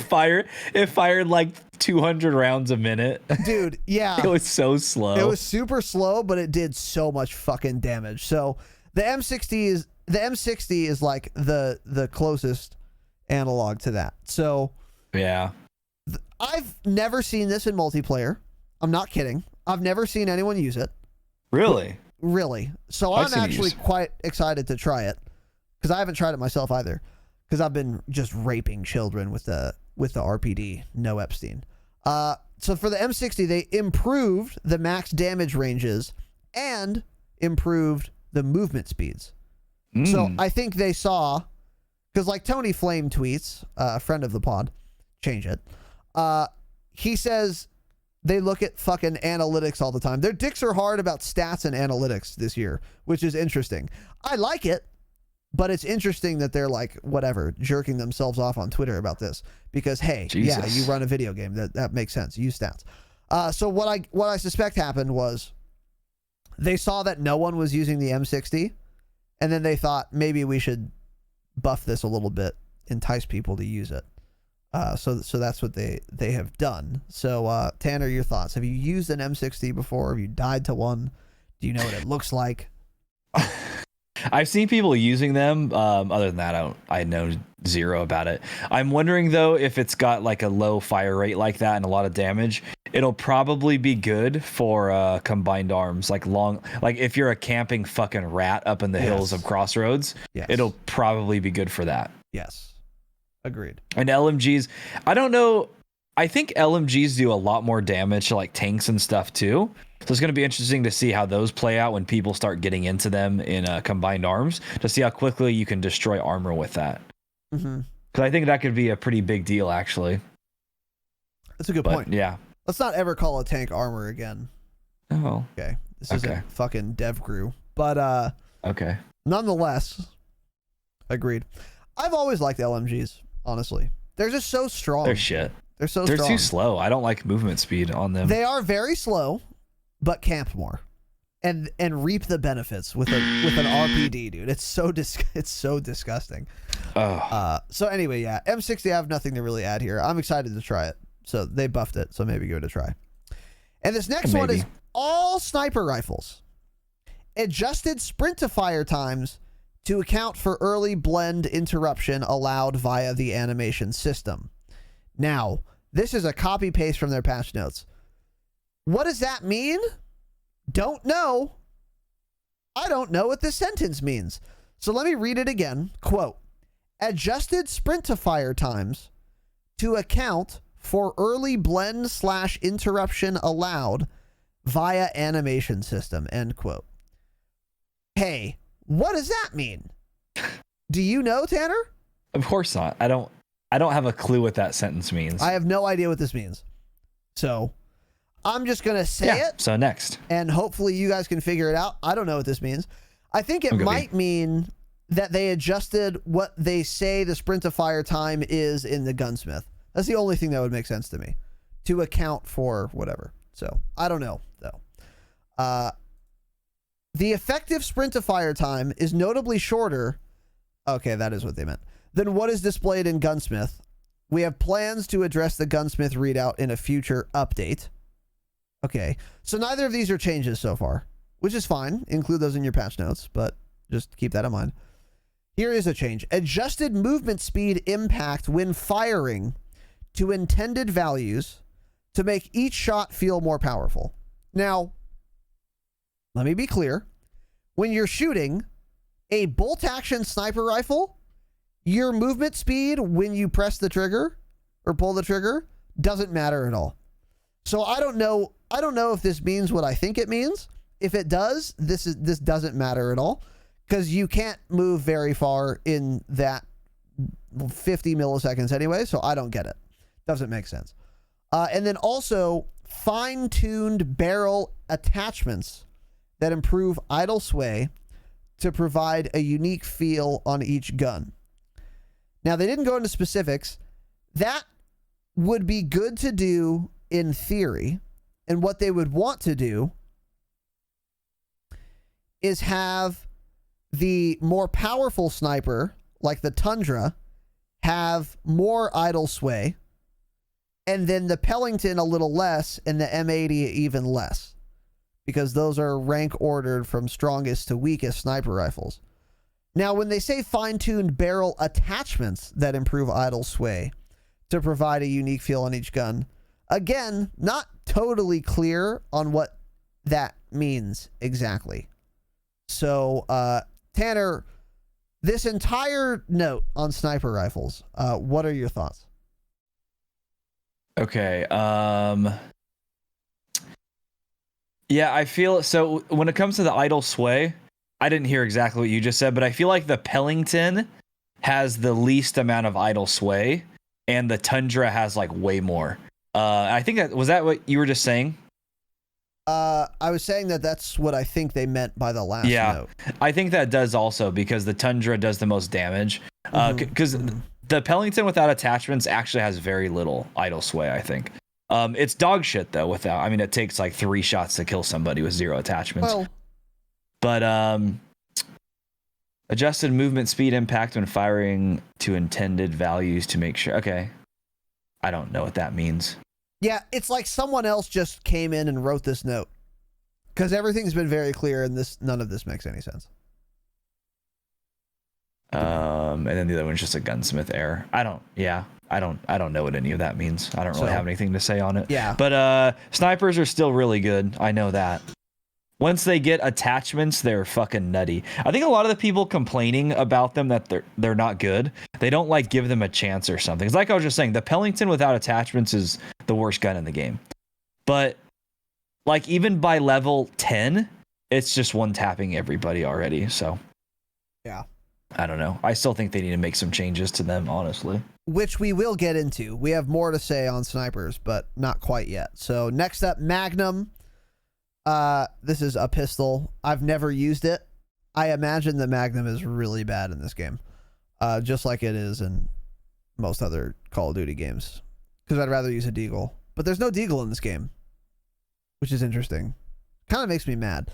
[SPEAKER 5] fired like 200 rounds a minute.
[SPEAKER 1] Dude, yeah.
[SPEAKER 5] It was so slow.
[SPEAKER 1] It was super slow, but it did so much fucking damage. So the M60 is like the closest analog to that. So
[SPEAKER 5] yeah.
[SPEAKER 1] I've never seen this in multiplayer. I'm not kidding. I've never seen anyone use it.
[SPEAKER 5] Really?
[SPEAKER 1] Really. So I'm actually quite excited to try it, because I haven't tried it myself either, because I've been just raping children with the RPD, no Epstein. So for the M60, they improved the max damage ranges and improved the movement speeds. So I think they saw, because like Tony Flame tweets, a friend of the pod, change it. He says they look at fucking analytics all the time. Their dicks are hard about stats and analytics this year, which is interesting. I like it, but it's interesting that they're like, whatever, jerking themselves off on Twitter about this, because hey,
[SPEAKER 5] Jesus.
[SPEAKER 1] Yeah, you run a video game, that makes sense. Use stats. So what I suspect happened was they saw that no one was using the M60, and then they thought maybe we should buff this a little bit, entice people to use it. So that's what they have done. So Tanner, your thoughts? Have you used an M60 before? Have you died to one? Do you know what it looks like?
[SPEAKER 5] I've seen people using them. Other than that, I know zero about it. I'm wondering though, if it's got like a low fire rate like that and a lot of damage, it'll probably be good for combined arms. Like if you're a camping fucking rat up in the hills of Crossroads, it'll probably be good for that.
[SPEAKER 1] Yes. Agreed.
[SPEAKER 5] And LMGs, I don't know. I think LMGs do a lot more damage to like tanks and stuff too. So it's going to be interesting to see how those play out when people start getting into them in combined arms, to see how quickly you can destroy armor with that. Because I think that could be a pretty big deal, actually.
[SPEAKER 1] That's a good point.
[SPEAKER 5] Yeah.
[SPEAKER 1] Let's not ever call a tank armor again.
[SPEAKER 5] Oh.
[SPEAKER 1] Okay. This isn't fucking dev crew. But
[SPEAKER 5] okay.
[SPEAKER 1] Nonetheless, agreed. I've always liked LMGs, honestly. They're just so strong.
[SPEAKER 5] They're shit.
[SPEAKER 1] They're so strong.
[SPEAKER 5] They're too slow. I don't like movement speed on them.
[SPEAKER 1] They are very slow, but camp more. And reap the benefits with an RPD, dude. It's so disgusting.
[SPEAKER 5] Oh.
[SPEAKER 1] So anyway, yeah, M60, I have nothing to really add here. I'm excited to try it. So they buffed it, so maybe give it a try. And this next one is all sniper rifles. Adjusted sprint to fire times to account for early blend interruption allowed via the animation system. Now, this is a copy paste from their patch notes. What does that mean? Don't know. I don't know what this sentence means. So let me read it again. Quote, adjusted sprint to fire times to account for early blend / interruption allowed via animation system, end quote. Hey, what does that mean? Do you know, Tanner?
[SPEAKER 5] Of course not. I don't have a clue what that sentence means.
[SPEAKER 1] I have no idea what this means. So I'm just going to say it.
[SPEAKER 5] So next.
[SPEAKER 1] And hopefully you guys can figure it out. I don't know what this means. I think it might mean that they adjusted what they say the sprint to fire time is in the gunsmith. That's the only thing that would make sense to me, to account for whatever. So I don't know, though. The effective sprint to fire time is notably shorter. Okay, that is what they meant. Than what is displayed in Gunsmith. We have plans to address the Gunsmith readout in a future update. Okay, so neither of these are changes so far, which is fine. Include those in your patch notes, but just keep that in mind. Here is a change. Adjusted movement speed impact when firing to intended values to make each shot feel more powerful. Now, let me be clear. When you're shooting a bolt action sniper rifle, your movement speed when you press the trigger or pull the trigger doesn't matter at all. So I don't know I don't know if this means what I think it means. If it does, this doesn't matter at all, because you can't move very far in that 50 milliseconds anyway, so I don't get it. Doesn't make sense. And then also fine-tuned barrel attachments that improve idle sway to provide a unique feel on each gun. Now, they didn't go into specifics. That would be good to do in theory, and what they would want to do is have the more powerful sniper, like the Tundra, have more idle sway, and then the Pellington a little less, and the M80 even less, because those are rank ordered from strongest to weakest sniper rifles. Now, when they say fine-tuned barrel attachments that improve idle sway to provide a unique feel on each gun, again, not totally clear on what that means exactly. So, Tanner, this entire note on sniper rifles, what are your thoughts?
[SPEAKER 5] Okay. Yeah, I feel so when it comes to the idle sway, I didn't hear exactly what you just said, but I feel like the Pellington has the least amount of idle sway and the Tundra has like way more. I think was that what you were just saying?
[SPEAKER 1] I was saying that's what I think they meant by the last note.
[SPEAKER 5] I think that does also, because the Tundra does the most damage. Because the Pellington without attachments actually has very little idle sway, I think. It's dog shit though without. I mean, it takes like 3 shots to kill somebody with 0 attachments.
[SPEAKER 1] Well,
[SPEAKER 5] but adjusted movement speed impact when firing to intended values to make sure. Okay, I don't know what that means.
[SPEAKER 1] yeah, it's like someone else just came in and wrote this note, because everything's been very clear, and none of this makes any sense.
[SPEAKER 5] And then the other one's just a gunsmith error. I don't know what any of that means. I don't really have anything to say on it.
[SPEAKER 1] Yeah.
[SPEAKER 5] But snipers are still really good. I know that. Once they get attachments, they're fucking nutty. I think a lot of the people complaining about them that they're not good, they don't like give them a chance or something. It's like I was just saying, the Pellington without attachments is the worst gun in the game. But like even by level 10, it's just one tapping everybody already. So
[SPEAKER 1] Yeah.
[SPEAKER 5] I don't know. I still think they need to make some changes to them, honestly.
[SPEAKER 1] Which we will get into. We have more to say on snipers, but not quite yet. So next up, Magnum. This is a pistol. I've never used it. I imagine the Magnum is really bad in this game, just like it is in most other Call of Duty games, because I'd rather use a Deagle. But there's no Deagle in this game, which is interesting. Kind of makes me mad.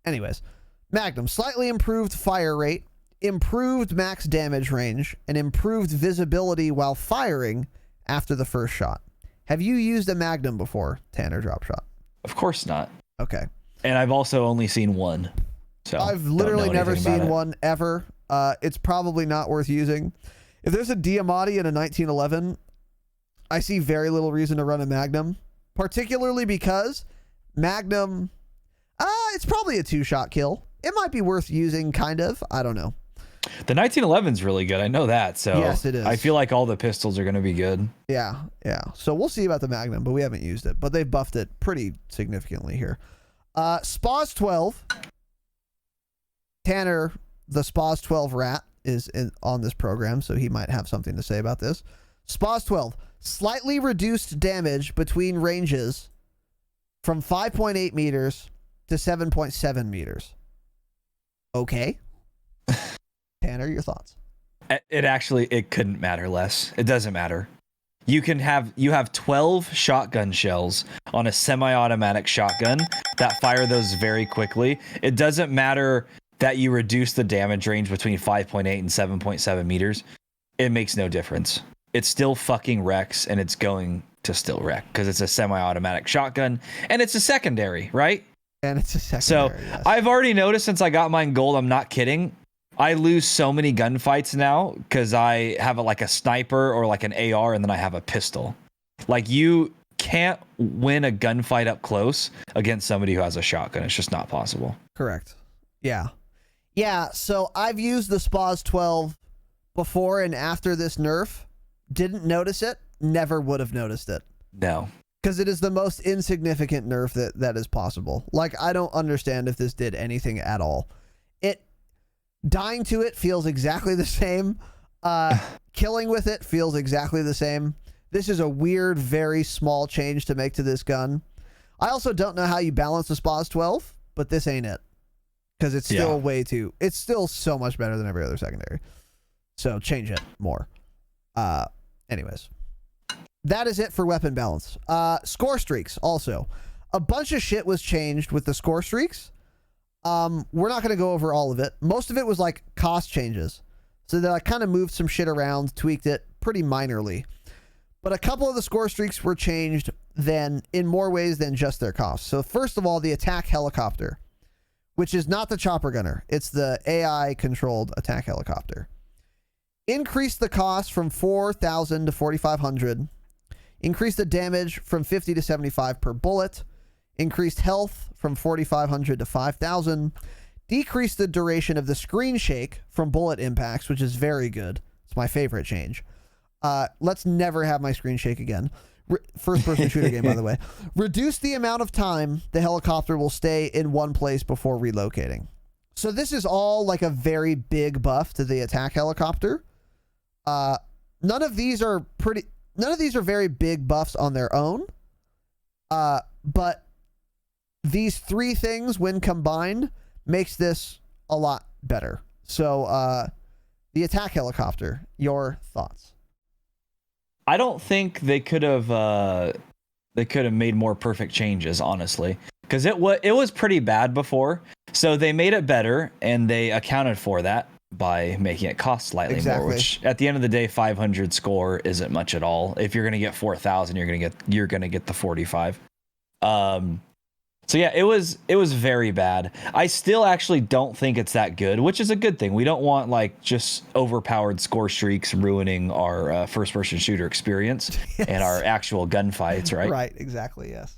[SPEAKER 1] Anyways, Magnum, slightly improved fire rate, improved max damage range, and improved visibility while firing after the first shot. Have you used a Magnum before, Tanner Dropshot?
[SPEAKER 5] Of course not.
[SPEAKER 1] Okay.
[SPEAKER 5] And I've also only seen one. So
[SPEAKER 1] I've literally never seen one ever. It's probably not worth using. If there's a Diamatti in a 1911, I see very little reason to run a Magnum, particularly because Magnum, it's probably a 2-shot kill. It might be worth using, kind of. I don't know.
[SPEAKER 5] The 1911 is really good. I know that. So
[SPEAKER 1] yes, it is.
[SPEAKER 5] I feel like all the pistols are going to be good.
[SPEAKER 1] Yeah. So we'll see about the Magnum, but we haven't used it. But they've buffed it pretty significantly here. Spaz 12. Tanner, the Spaz 12 rat, is on this program, so he might have something to say about this. Spaz 12. Slightly reduced damage between ranges from 5.8 meters to 7.7 meters. Okay. Tanner, your thoughts?
[SPEAKER 5] It couldn't matter less. It doesn't matter. You have 12 shotgun shells on a semi-automatic shotgun that fire those very quickly. It doesn't matter that you reduce the damage range between 5.8 and 7.7 meters. It makes no difference. It still fucking wrecks, and it's going to still wreck because it's a semi-automatic shotgun and it's a secondary, right?
[SPEAKER 1] And it's a secondary.
[SPEAKER 5] So
[SPEAKER 1] yes.
[SPEAKER 5] I've already noticed since I got mine gold, I'm not kidding, I lose so many gunfights now because I have like a sniper or like an AR, and then I have a pistol. Like, you can't win a gunfight up close against somebody who has a shotgun. It's just not possible.
[SPEAKER 1] Correct. Yeah. So I've used the Spaz 12 before and after this nerf. Didn't notice it. Never would have noticed it.
[SPEAKER 5] No.
[SPEAKER 1] because it is the most insignificant nerf that is possible. Like, I don't understand if this did anything at all. Dying to it feels exactly the same. Killing with it feels exactly the same. This is a weird, very small change to make to this gun. I also don't know how you balance the SPAS 12, but this ain't it. Because it's still it's still so much better than every other secondary. So change it more. Anyways. That is it for weapon balance. Score streaks also. A bunch of shit was changed with the score streaks. We're not going to go over all of it. Most of it was like cost changes. So they like kind of moved some shit around, tweaked it pretty minorly. But a couple of the score streaks were changed then in more ways than just their cost. So first of all, the attack helicopter, which is not the chopper gunner. It's the AI controlled attack helicopter. Increased the cost from 4,000 to 4,500. Increased the damage from 50 to 75 per bullet. Increased health from 4,500 to 5,000. Decreased the duration of the screen shake from bullet impacts, which is very good. It's my favorite change. Let's never have my screen shake again. First-person shooter game, by the way. Reduce the amount of time the helicopter will stay in one place before relocating. So this is all like a very big buff to the attack helicopter. None of these are very big buffs on their own. But these three things, when combined, makes this a lot better. So, the attack helicopter, your thoughts?
[SPEAKER 5] I don't think they could have made more perfect changes, honestly, because it was pretty bad before. So they made it better, and they accounted for that by making it cost slightly more. Which, at the end of the day, 500 score isn't much at all. If you're gonna get 4,000, you're gonna get the 45. So yeah, it was very bad. I still actually don't think it's that good, which is a good thing. We don't want like just overpowered score streaks ruining our first-person shooter experience and our actual gunfights, right?
[SPEAKER 1] Right, exactly, yes.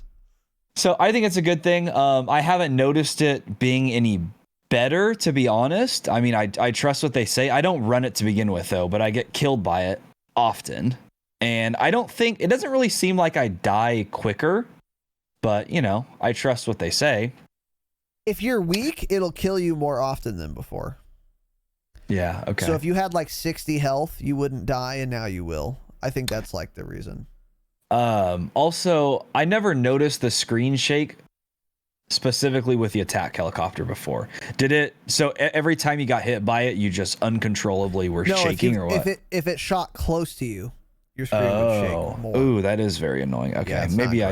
[SPEAKER 5] So I think it's a good thing. I haven't noticed it being any better, to be honest. I mean, I trust what they say. I don't run it to begin with, though, but I get killed by it often. And it doesn't really seem like I die quicker. But, I trust what they say.
[SPEAKER 1] If you're weak, it'll kill you more often than before.
[SPEAKER 5] Yeah, okay.
[SPEAKER 1] So if you had like 60 health, you wouldn't die, and now you will. I think that's like the reason.
[SPEAKER 5] Also, I never noticed the screen shake specifically with the attack helicopter before. Did it? So every time you got hit by it, you just uncontrollably were shaking, or what?
[SPEAKER 1] If it shot close to you, your screen would shake more.
[SPEAKER 5] Ooh, that is very annoying. Okay,
[SPEAKER 1] yeah,
[SPEAKER 5] maybe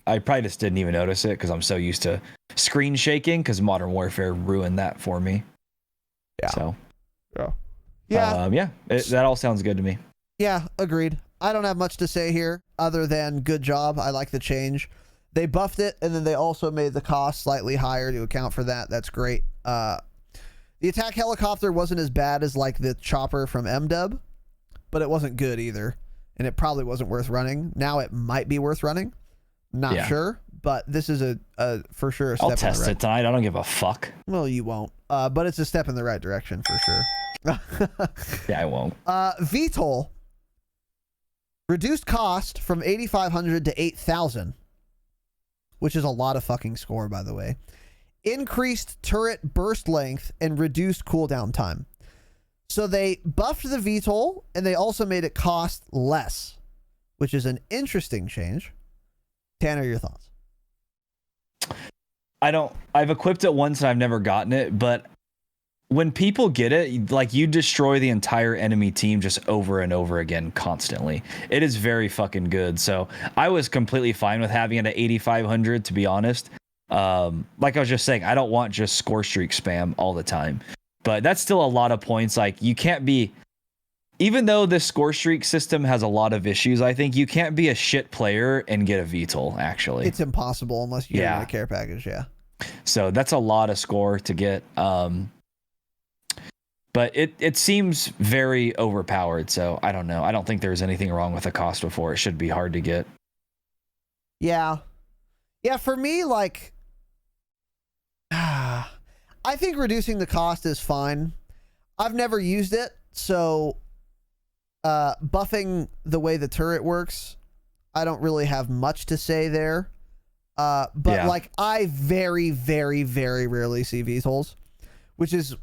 [SPEAKER 5] I probably just didn't even notice it because I'm so used to screen shaking because Modern Warfare ruined that for me.
[SPEAKER 1] Yeah.
[SPEAKER 5] So.
[SPEAKER 1] Yeah.
[SPEAKER 5] That all sounds good to me.
[SPEAKER 1] Yeah, agreed. I don't have much to say here other than good job. I like the change. They buffed it, and then they also made the cost slightly higher to account for that. That's great. The attack helicopter wasn't as bad as like the chopper from MDub, but it wasn't good either, and it probably wasn't worth running. Now it might be worth running. Not sure, but this is a for sure a step.
[SPEAKER 5] I'll test it tonight. I don't give a fuck.
[SPEAKER 1] Well, you won't. But it's a step in the right direction for sure.
[SPEAKER 5] Yeah, I won't.
[SPEAKER 1] VTOL reduced cost from 8,500 to 8,000, which is a lot of fucking score, by the way. Increased turret burst length and reduced cooldown time. So they buffed the VTOL, and they also made it cost less, which is an interesting change. Tanner, your thoughts?
[SPEAKER 5] I've equipped it once and I've never gotten it, but when people get it, like, you destroy the entire enemy team just over and over again constantly. It is very fucking good. So I was completely fine with having it at 8,500, to be honest. Like I was just saying, I don't want just score streak spam all the time, but that's still a lot of points. Like, you can't be, even though this score streak system has a lot of issues, I think you can't be a shit player and get a VTOL, actually.
[SPEAKER 1] It's impossible unless you get a care package, yeah.
[SPEAKER 5] So that's a lot of score to get. But it seems very overpowered, so I don't know. I don't think there's anything wrong with the cost before. It should be hard to get.
[SPEAKER 1] Yeah. Yeah, for me, like, I think reducing the cost is fine. I've never used it, so buffing the way the turret works, I don't really have much to say there. But
[SPEAKER 5] Yeah.
[SPEAKER 1] like I very, very, very rarely see VTOLs, which is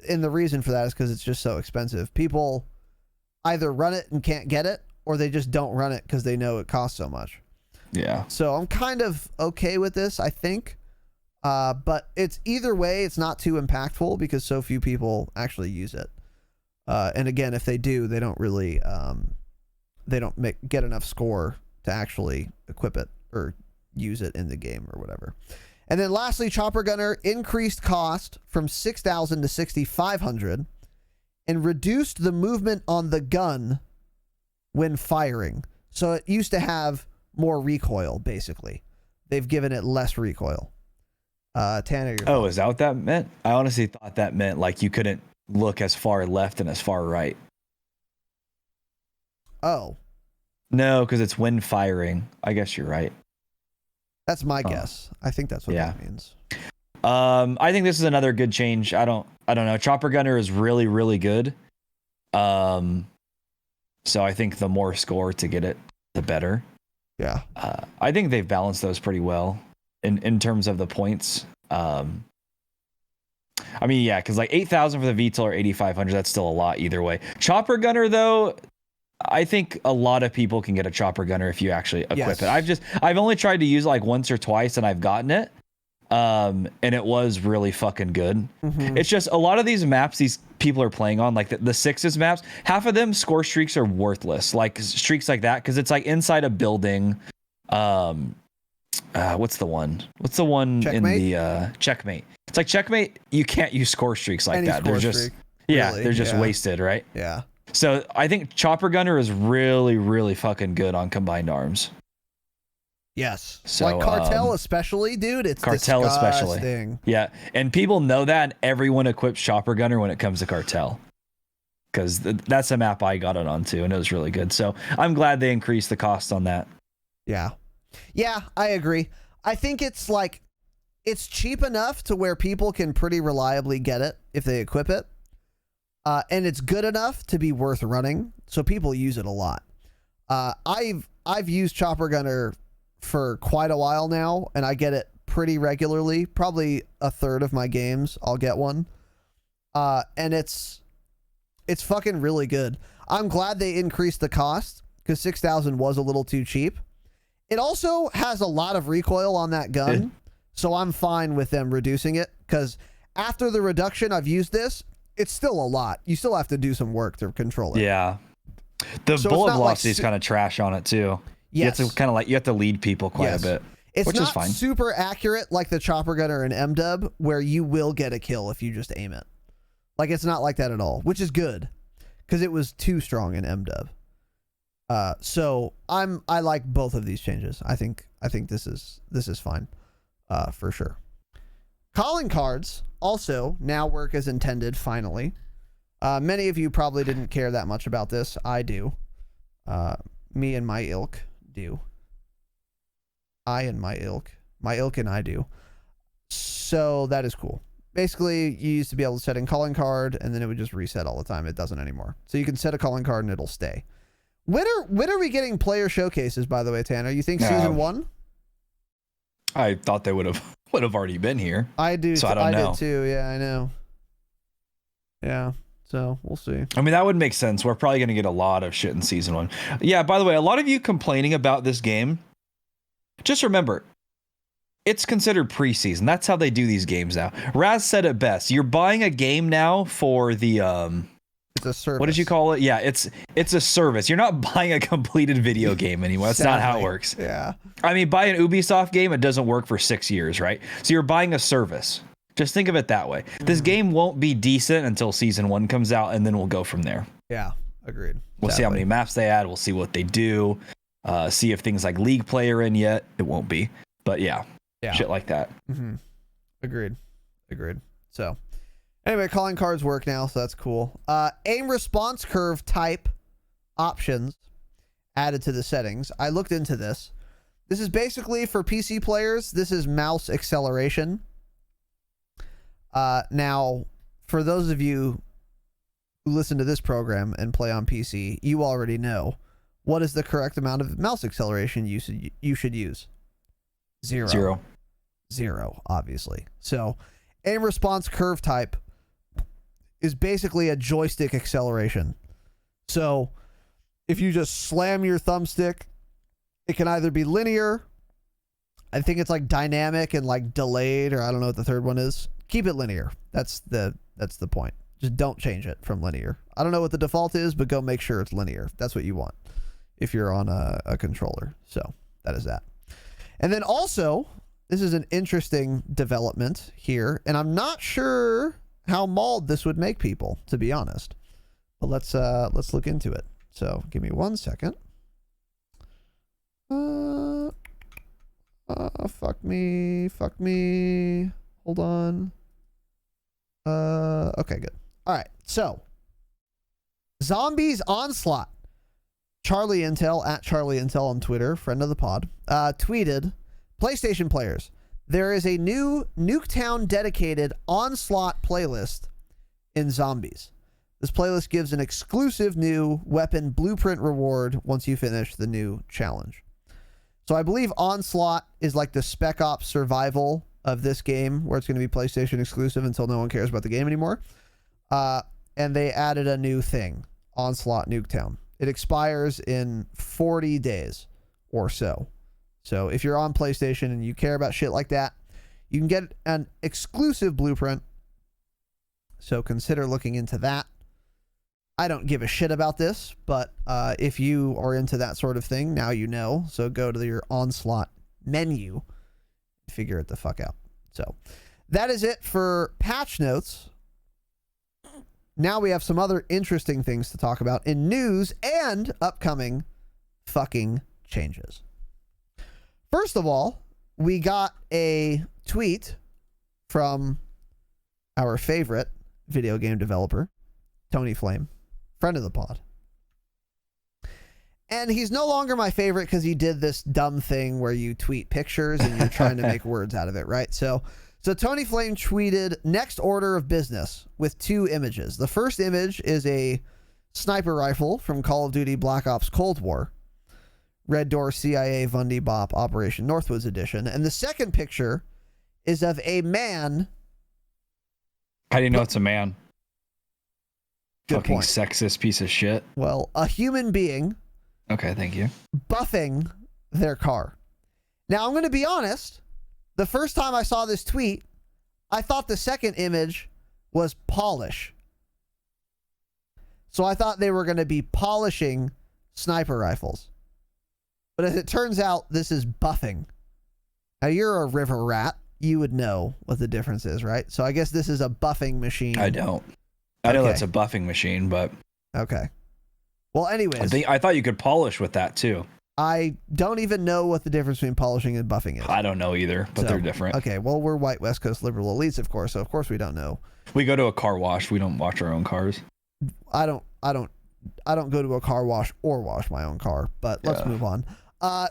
[SPEAKER 1] and the reason for that is because it's just so expensive. People either run it and can't get it, or they just don't run it because they know it costs so much.
[SPEAKER 5] Yeah.
[SPEAKER 1] So I'm kind of okay with this, I think. But it's either way, it's not too impactful because so few people actually use it. And again, if they do, they don't really, they don't get enough score to actually equip it or use it in the game or whatever. And then lastly, Chopper Gunner increased cost from 6,000 to 6,500 and reduced the movement on the gun when firing. So it used to have more recoil, basically. They've given it less recoil. Tanner,
[SPEAKER 5] Oh, is that what that meant? I honestly thought that meant like you couldn't look as far left and as far right.
[SPEAKER 1] Oh,
[SPEAKER 5] No, because it's when firing. I guess you're right.
[SPEAKER 1] that's my guess. I think that's what that means.
[SPEAKER 5] I think this is another good change. I don't know. Chopper Gunner is really, really good. So I think the more score to get it, the better.
[SPEAKER 1] Yeah.
[SPEAKER 5] I think they've balanced those pretty well in terms of the points. I mean, yeah, because like 8,000 for the VTOL or 8,500, that's still a lot either way. Chopper Gunner, though, I think a lot of people can get a Chopper Gunner if you actually equip it. I've only tried to use it like once or twice and I've gotten it. And it was really fucking good.
[SPEAKER 1] Mm-hmm.
[SPEAKER 5] It's just a lot of these maps these people are playing on, like the sixes maps, half of them score streaks are worthless, like streaks like that, because it's like inside a building. What's the one
[SPEAKER 1] Checkmate?
[SPEAKER 5] in the Checkmate? It's like Checkmate, you can't use score streaks like that. They're just
[SPEAKER 1] Really?
[SPEAKER 5] they're just wasted, right?
[SPEAKER 1] Yeah.
[SPEAKER 5] So I think Chopper Gunner is really, really fucking good on combined arms.
[SPEAKER 1] Yes.
[SPEAKER 5] So,
[SPEAKER 1] like Cartel especially, dude. It's
[SPEAKER 5] Cartel especially.
[SPEAKER 1] disgusting.
[SPEAKER 5] Yeah, and people know that, and everyone equips Chopper Gunner when it comes to Cartel, because that's a map I got it onto, and it was really good. So I'm glad they increased the cost on that.
[SPEAKER 1] Yeah. Yeah, I agree. I think it's like, it's cheap enough to where people can pretty reliably get it if they equip it. And it's good enough to be worth running. So people use it a lot. I've used Chopper Gunner for quite a while now, and I get it pretty regularly. Probably a third of my games I'll get one. And it's fucking really good. I'm glad they increased the cost because 6,000 was a little too cheap. It also has a lot of recoil on that gun, so I'm fine with them reducing it, because after the reduction, I've used this. It's still a lot. You still have to do some work to control it.
[SPEAKER 5] Yeah. The
[SPEAKER 1] So
[SPEAKER 5] bullet
[SPEAKER 1] it's not
[SPEAKER 5] velocity is
[SPEAKER 1] like
[SPEAKER 5] kind of trash on it too.
[SPEAKER 1] Yes.
[SPEAKER 5] You have to kind of like, you have to lead people quite a bit,
[SPEAKER 1] It's
[SPEAKER 5] which
[SPEAKER 1] not
[SPEAKER 5] is fine.
[SPEAKER 1] super accurate like the Chopper Gunner and M-Dub, where you will get a kill if you just aim it. Like, it's not like that at all, which is good, because it was too strong in M-Dub. So I like both of these changes. I think this is fine, for sure. Calling cards also now work as intended, finally. Many of you probably didn't care that much about this. I do. Me and my ilk do. My ilk and I do. So that is cool. Basically, you used to be able to set in calling card, and then it would just reset all the time. It doesn't anymore. So you can set a calling card and it'll stay. When are we getting player showcases, by the way, Tanner? You think season 1?
[SPEAKER 5] I thought they would have already been here.
[SPEAKER 1] I do.
[SPEAKER 5] So I don't know.
[SPEAKER 1] Did too. Yeah, I know. Yeah. So we'll see.
[SPEAKER 5] I mean, that would make sense. We're probably going to get a lot of shit in season 1. Yeah, by the way, a lot of you complaining about this game, just remember, it's considered preseason. That's how they do these games now. Raz said it best. You're buying a game now for the
[SPEAKER 1] it's a service.
[SPEAKER 5] What did you call it? Yeah, it's a service. You're not buying a completed video game anymore. That's not how it works.
[SPEAKER 1] Yeah.
[SPEAKER 5] I mean, buy an Ubisoft game, it doesn't work for 6 years, right? So you're buying a service. Just think of it that way. This game won't be decent until season 1 comes out, and then we'll go from there.
[SPEAKER 1] Yeah, agreed.
[SPEAKER 5] We'll see how many maps they add. We'll see what they do. See if things like League Play are in yet. It won't be. But yeah. Shit like that.
[SPEAKER 1] Mm-hmm. Agreed. So anyway, calling cards work now, so that's cool. Aim response curve type options added to the settings. I looked into this. This is basically for PC players. This is mouse acceleration. Now, for those of you who listen to this program and play on PC, you already know What is the correct amount of mouse acceleration you should use? Zero. Zero, obviously. So aim response curve type is basically a joystick acceleration. So if you just slam your thumbstick, it can either be linear, I think it's like dynamic and like delayed, or I don't know what the third one is. Keep it linear. That's the point. Just don't change it from linear. I don't know what the default is, but go make sure it's linear. That's what you want if you're on a controller. So that is that. And then also, this is an interesting development here, and I'm not sure how mauled this would make people, to be honest. But let's look into it. So give me 1 second. Fuck me. Hold on. Okay, good. All right. So, Zombies Onslaught. Charlie Intel at Charlie Intel on Twitter, friend of the pod, tweeted, PlayStation players, there is a new Nuketown dedicated Onslaught playlist in Zombies. This playlist gives an exclusive new weapon blueprint reward once you finish the new challenge. So I believe Onslaught is like the Spec Ops survival of this game, where it's going to be PlayStation exclusive until no one cares about the game anymore. And they added a new thing, Onslaught Nuketown. It expires in 40 days or so. So if you're on PlayStation and you care about shit like that, you can get an exclusive blueprint. So consider looking into that. I don't give a shit about this, but if you are into that sort of thing, now you know. So go to your Onslaught menu, figure it the fuck out. So that is it for patch notes. Now we have some other interesting things to talk about in news and upcoming fucking changes. First of all, we got a tweet from our favorite video game developer, Tony Flame, friend of the pod. And he's no longer my favorite because he did this dumb thing where you tweet pictures and you're trying to make words out of it, right? So Tony Flame tweeted next order of business with 2 images. The first image is a sniper rifle from Call of Duty Black Ops Cold War, Red Door CIA Bundy Bop Operation Northwoods Edition. And the second picture is of a man.
[SPEAKER 5] How do you know it's a man?
[SPEAKER 1] Good
[SPEAKER 5] Fucking
[SPEAKER 1] point.
[SPEAKER 5] sexist piece of shit.
[SPEAKER 1] Well, a human being
[SPEAKER 5] Okay, thank you.
[SPEAKER 1] buffing their car. Now, I'm going to be honest. The first time I saw this tweet, I thought the second image was polish. So I thought they were going to be polishing sniper rifles. But as it turns out, this is buffing. Now, you're a river rat. You would know what the difference is, right? So I guess this is a buffing machine.
[SPEAKER 5] I don't. I know
[SPEAKER 1] Okay.
[SPEAKER 5] that's a buffing machine, but
[SPEAKER 1] Okay. Well, anyways,
[SPEAKER 5] I thought you could polish with that too.
[SPEAKER 1] I don't even know what the difference between polishing and buffing is.
[SPEAKER 5] I don't know either, but
[SPEAKER 1] So,
[SPEAKER 5] they're different.
[SPEAKER 1] Okay, well, we're white West Coast liberal elites, of course, so of course we don't know.
[SPEAKER 5] We go to a car wash. We don't wash our own cars.
[SPEAKER 1] I don't go to a car wash or wash my own car, but let's
[SPEAKER 5] Yeah.
[SPEAKER 1] move on.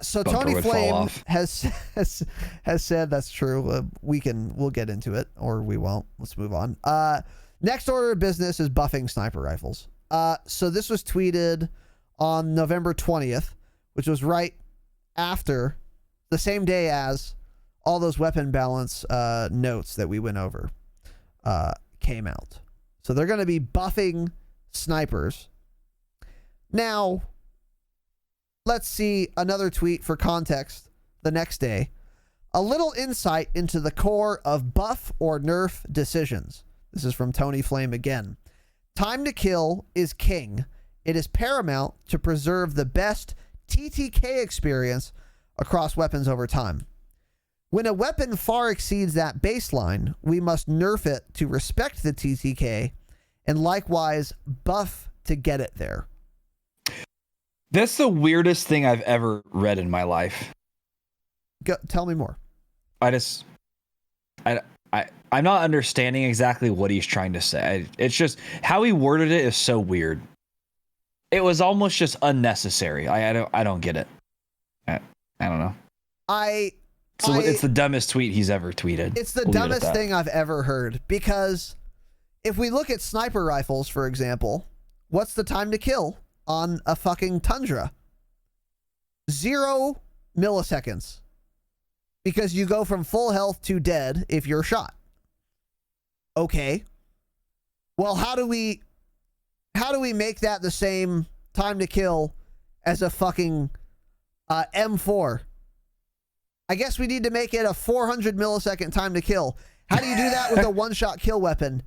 [SPEAKER 1] So
[SPEAKER 5] Bumper
[SPEAKER 1] Tony
[SPEAKER 5] would fall
[SPEAKER 1] Flame
[SPEAKER 5] off.
[SPEAKER 1] has said that's true. We'll get into it, or we won't. Let's move on. Next order of business is buffing sniper rifles. So this was tweeted on November 20th, which was right after the same day as all those weapon balance notes that we went over came out. So they're going to be buffing snipers. Now, let's see another tweet for context the next day. A little insight into the core of buff or nerf decisions. This is from Tony Flame again. Time to kill is king. It is paramount to preserve the best TTK experience across weapons over time. When a weapon far exceeds that baseline, we must nerf it to respect the TTK and likewise buff to get it there.
[SPEAKER 5] That's the weirdest thing I've ever read in my life.
[SPEAKER 1] Tell me more.
[SPEAKER 5] I'm not understanding exactly what he's trying to say. It's just how he worded it is so weird. It was almost just unnecessary. I don't get it. I don't know. It's the dumbest tweet he's ever tweeted.
[SPEAKER 1] It's the
[SPEAKER 5] We'll leave it at
[SPEAKER 1] dumbest
[SPEAKER 5] that.
[SPEAKER 1] thing I've ever heard, because if we look at sniper rifles, for example, what's the time to kill on a fucking Tundra? 0 milliseconds because you go from full health to dead if you're shot. Okay. Well, how do we make that the same time to kill as a fucking M4? I guess we need to make it a 400 millisecond time to kill. How do you do that with a one-shot kill weapon?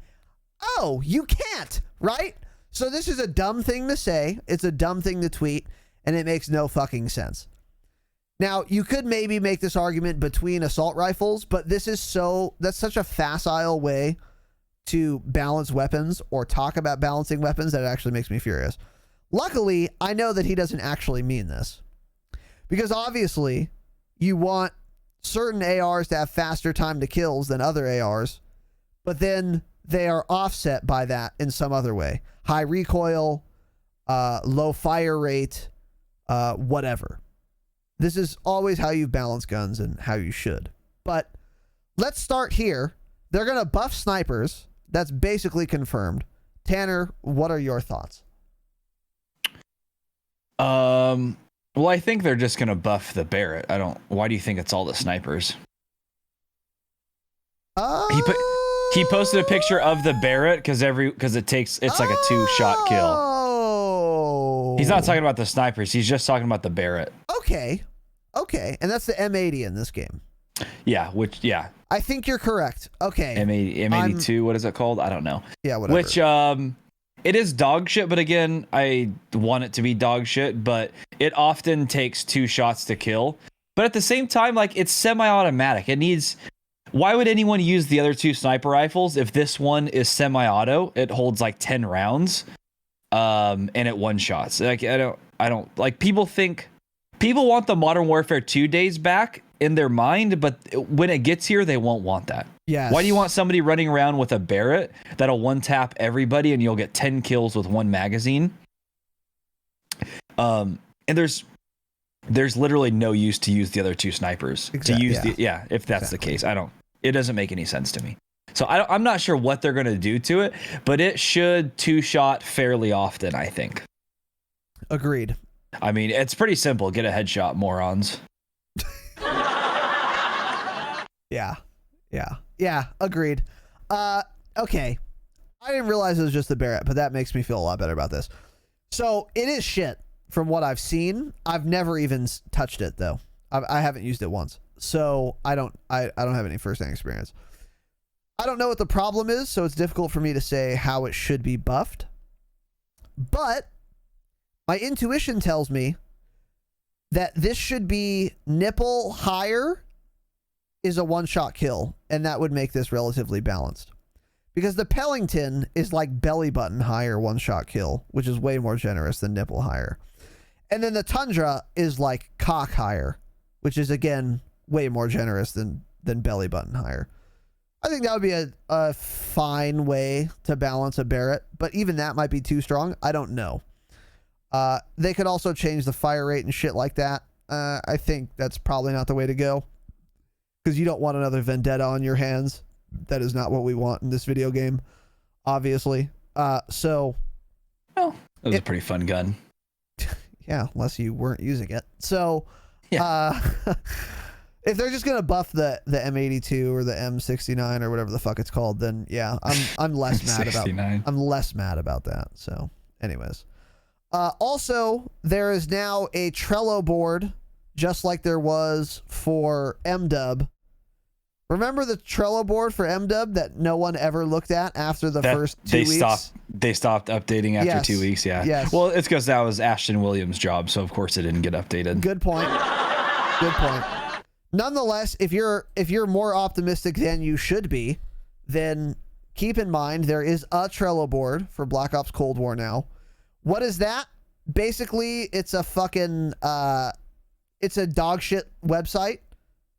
[SPEAKER 1] Oh, you can't, right? So this is a dumb thing to say. It's a dumb thing to tweet, and it makes no fucking sense. Now, you could maybe make this argument between assault rifles, but that's such a facile way to balance weapons or talk about balancing weapons that it actually makes me furious. Luckily, I know that he doesn't actually mean this, because obviously you want certain ARs to have faster time to kills than other ARs, but then they are offset by that in some other way. High recoil, low fire rate, whatever. This is always how you balance guns and how you should. But let's start here. They're going to buff snipers. That's basically confirmed. Tanner, what are your thoughts?
[SPEAKER 5] Well, I think they're just going to buff the Barrett. Why do you think it's all the snipers? He posted a picture of the Barrett because it's like a 2-shot kill.
[SPEAKER 1] Oh.
[SPEAKER 5] He's not talking about the snipers. He's just talking about the Barrett.
[SPEAKER 1] Okay. And that's the M80 in this game.
[SPEAKER 5] Yeah,
[SPEAKER 1] I think you're correct. Okay.
[SPEAKER 5] M82, what is it called? I don't know.
[SPEAKER 1] Yeah, whatever.
[SPEAKER 5] Which, it is dog shit, but again, I want it to be dog shit, but it often takes 2 shots to kill. But at the same time, like, it's semi-automatic. Why would anyone use the other 2 sniper rifles if this one is semi-auto? It holds like 10 rounds, and it one-shots. Like, I don't like, people want the Modern Warfare 2 days back in their mind, but when it gets here, they won't want that.
[SPEAKER 1] Yes.
[SPEAKER 5] Why do you want somebody running around with a Barrett that'll one-tap everybody and you'll get 10 kills with 1 magazine? And there's literally no use to use the other 2 snipers.
[SPEAKER 1] Exactly.
[SPEAKER 5] If that's the case. It doesn't make any sense to me. So I'm not sure what they're going to do to it, but it should 2-shot fairly often, I think.
[SPEAKER 1] Agreed.
[SPEAKER 5] I mean, it's pretty simple. Get a headshot, morons.
[SPEAKER 1] Yeah, agreed. Okay. I didn't realize it was just the Barrett, but that makes me feel a lot better about this. So it is shit from what I've seen. I've never even touched it though. I haven't used it once. So I don't have any first-hand experience. I don't know what the problem is, so it's difficult for me to say how it should be buffed. But my intuition tells me that this should be nipple higher is a one-shot kill, and that would make this relatively balanced. Because the Pellington is like belly button higher one-shot kill, which is way more generous than nipple higher. And then the Tundra is like cock higher, which is, again, way more generous than belly button higher. I think that would be a fine way to balance a Barrett, but even that might be too strong. I don't know. They could also change the fire rate and shit like that. I think that's probably not the way to go, because you don't want another Vendetta on your hands. That is not what we want in this video game, obviously. So,
[SPEAKER 5] well, it was a pretty fun gun.
[SPEAKER 1] Yeah, unless you weren't using it. So,
[SPEAKER 5] yeah.
[SPEAKER 1] If they're just gonna buff the M82 or the M69 or whatever the fuck it's called, then yeah, I'm less mad about. I'm less mad about that. So, anyways, also there is now a Trello board, just like there was for MDub. Remember the Trello board for MDub that no one ever looked at after the first 2 weeks?
[SPEAKER 5] They stopped updating after 2 weeks, yeah.
[SPEAKER 1] Yes.
[SPEAKER 5] Well, it's because that was Ashton Williams' job, so of course it didn't get updated.
[SPEAKER 1] Good point. Good point. Nonetheless, if you're more optimistic than you should be, then keep in mind there is a Trello board for Black Ops Cold War now. What is that? Basically, it's a fucking it's a dog shit website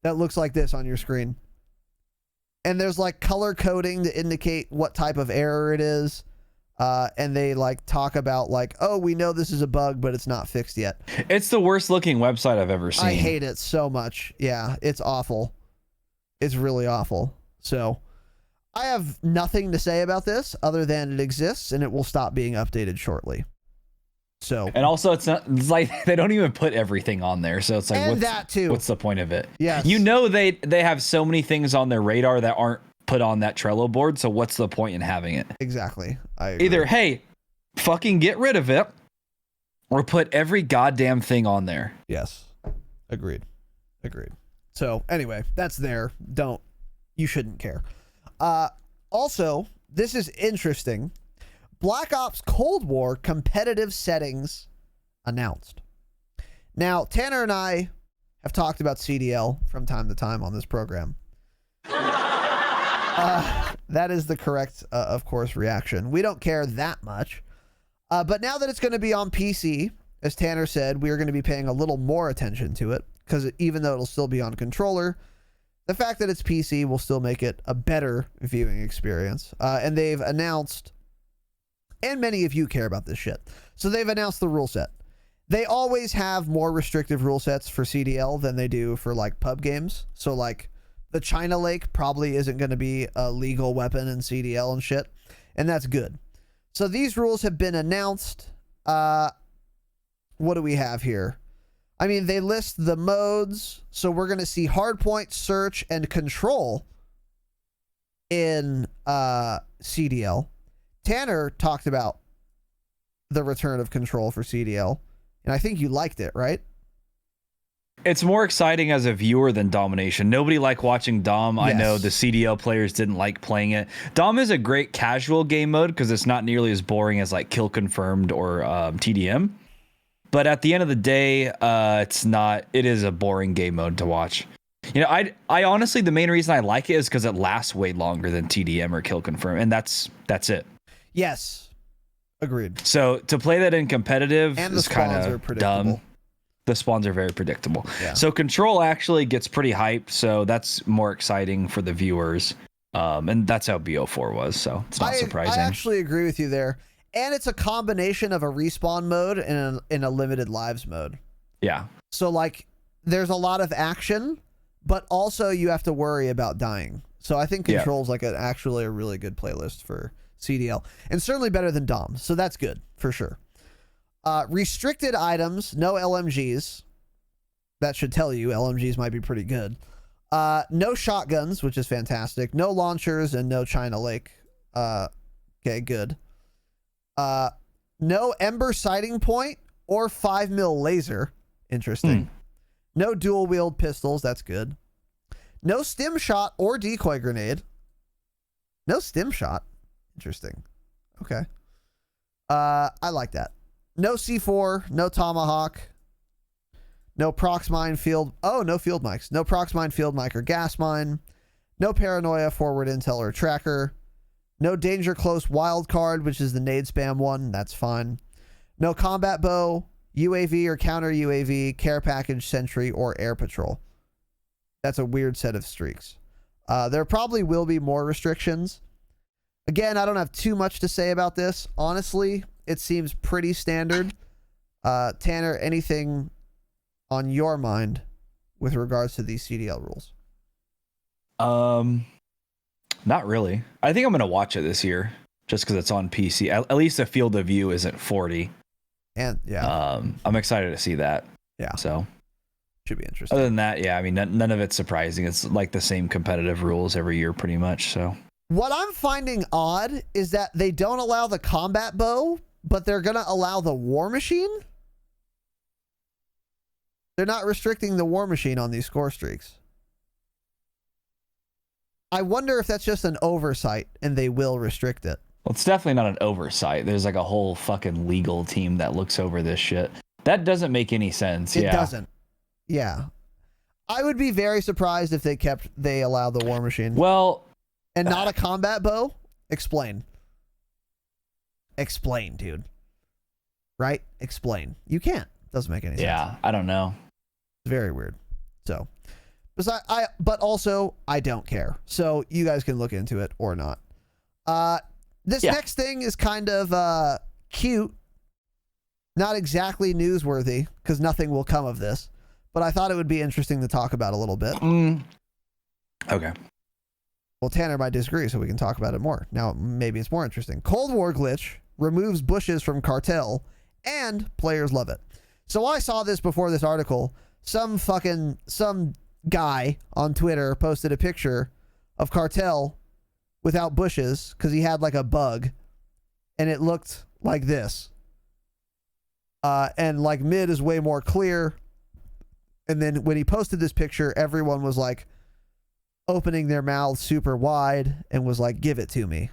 [SPEAKER 1] that looks like this on your screen. And there's like color coding to indicate what type of error it is. And they like talk about like, oh, we know this is a bug, but it's not fixed yet.
[SPEAKER 5] It's the worst looking website I've ever seen.
[SPEAKER 1] I hate it so much. Yeah, it's awful. It's really awful. So I have nothing to say about this other than it exists and it will stop being updated shortly. So
[SPEAKER 5] And also, it's like they don't even put everything on there. So it's like,
[SPEAKER 1] and that too.
[SPEAKER 5] what's the point of it?
[SPEAKER 1] Yes.
[SPEAKER 5] You know, they have so many things on their radar that aren't put on that Trello board. So what's the point in having it?
[SPEAKER 1] Exactly. I agree.
[SPEAKER 5] Either, hey, fucking get rid of it, or put every goddamn thing on there.
[SPEAKER 1] Yes. Agreed. So anyway, that's there. You shouldn't care. Also, this is interesting. Black Ops Cold War competitive settings announced. Now, Tanner and I have talked about CDL from time to time on this program. That is the correct, of course, reaction. We don't care that much. But now that it's going to be on PC, as Tanner said, we are going to be paying a little more attention to it, because even though it'll still be on controller, the fact that it's PC will still make it a better viewing experience. And they've announced, and many of you care about this shit, so they've announced the rule set. They always have more restrictive rule sets for CDL than they do for like pub games. So like the China Lake probably isn't going to be a legal weapon in CDL and shit, and that's good. So these rules have been announced. What do we have here? I mean, they list the modes. So we're going to see hardpoint, search, and control in CDL. Tanner talked about the return of control for CDL, and I think you liked it, right?
[SPEAKER 5] It's more exciting as a viewer than domination. Nobody liked watching Dom.
[SPEAKER 1] Yes.
[SPEAKER 5] I know the CDL players didn't like playing it. Dom is a great casual game mode because it's not nearly as boring as like Kill Confirmed or TDM. But at the end of the day, it's not. It is a boring game mode to watch. You know, I honestly, the main reason I like it is because it lasts way longer than TDM or Kill Confirm, and that's it.
[SPEAKER 1] Yes, agreed.
[SPEAKER 5] So to play that in competitive
[SPEAKER 1] And the
[SPEAKER 5] is kind
[SPEAKER 1] spawns are
[SPEAKER 5] of
[SPEAKER 1] predictable.
[SPEAKER 5] dumb. The spawns are very predictable.
[SPEAKER 1] Yeah.
[SPEAKER 5] So control actually gets pretty hyped, so that's more exciting for the viewers. And that's how BO4 was, so it's not surprising.
[SPEAKER 1] I actually agree with you there. And it's a combination of a respawn mode and in a limited lives mode.
[SPEAKER 5] Yeah.
[SPEAKER 1] So like there's a lot of action, but also you have to worry about dying. So I think control's like actually a really good playlist for CDL, and certainly better than Dom. So that's good for sure. Restricted items, no LMGs. That should tell you LMGs might be pretty good. No shotguns, which is fantastic. No launchers and no China Lake. Okay, good. No Ember sighting point or 5mm laser. Interesting. No dual wield pistols. That's good. No stim shot or decoy grenade. No stim shot. Interesting. Okay. I like that. No C4, no Tomahawk, no prox mine field. Oh, no field mics. No prox mine, field mic, or gas mine. No paranoia, forward intel, or tracker. No danger close wild card, which is the nade spam one. That's fine. No combat bow, UAV or counter UAV, care package, sentry, or air patrol. That's a weird set of streaks. There probably will be more restrictions. Again, I don't have too much to say about this. Honestly, it seems pretty standard. Tanner, anything on your mind with regards to these CDL rules?
[SPEAKER 5] Not really. I think I'm going to watch it this year just because it's on PC. At least the field of view isn't 40.
[SPEAKER 1] And yeah,
[SPEAKER 5] I'm excited to see that.
[SPEAKER 1] Yeah.
[SPEAKER 5] So
[SPEAKER 1] should be interesting.
[SPEAKER 5] other than that, yeah, I mean, none of it's surprising. It's like the same competitive rules every year pretty much. So
[SPEAKER 1] what I'm finding odd is that they don't allow the combat bow, but they're going to allow the war machine. They're not restricting the war machine on these score streaks. I wonder if that's just an oversight and they will restrict it.
[SPEAKER 5] well, it's definitely not an oversight. There's like a whole fucking legal team that looks over this shit. That doesn't make any sense.
[SPEAKER 1] It doesn't. Yeah. I would be very surprised if they allow the war machine.
[SPEAKER 5] Well,
[SPEAKER 1] and not a combat bow? Explain. Explain, dude. Right? Explain. You can't. Doesn't make any sense.
[SPEAKER 5] yeah, I don't know.
[SPEAKER 1] It's very weird. So, but also I don't care. So you guys can look into it or not. This next thing is kind of cute. Not exactly newsworthy because nothing will come of this, but I thought it would be interesting to talk about a little bit.
[SPEAKER 5] Okay.
[SPEAKER 1] Well, Tanner might disagree, so we can talk about it more. Now, maybe it's more interesting. Cold War glitch removes bushes from cartel and players love it. So I saw this before this article. Some guy on Twitter posted a picture of Cartel without bushes because he had like a bug, and it looked like this. And like mid is way more clear. And then when he posted this picture, everyone was like opening their mouths super wide and was like, give it to me.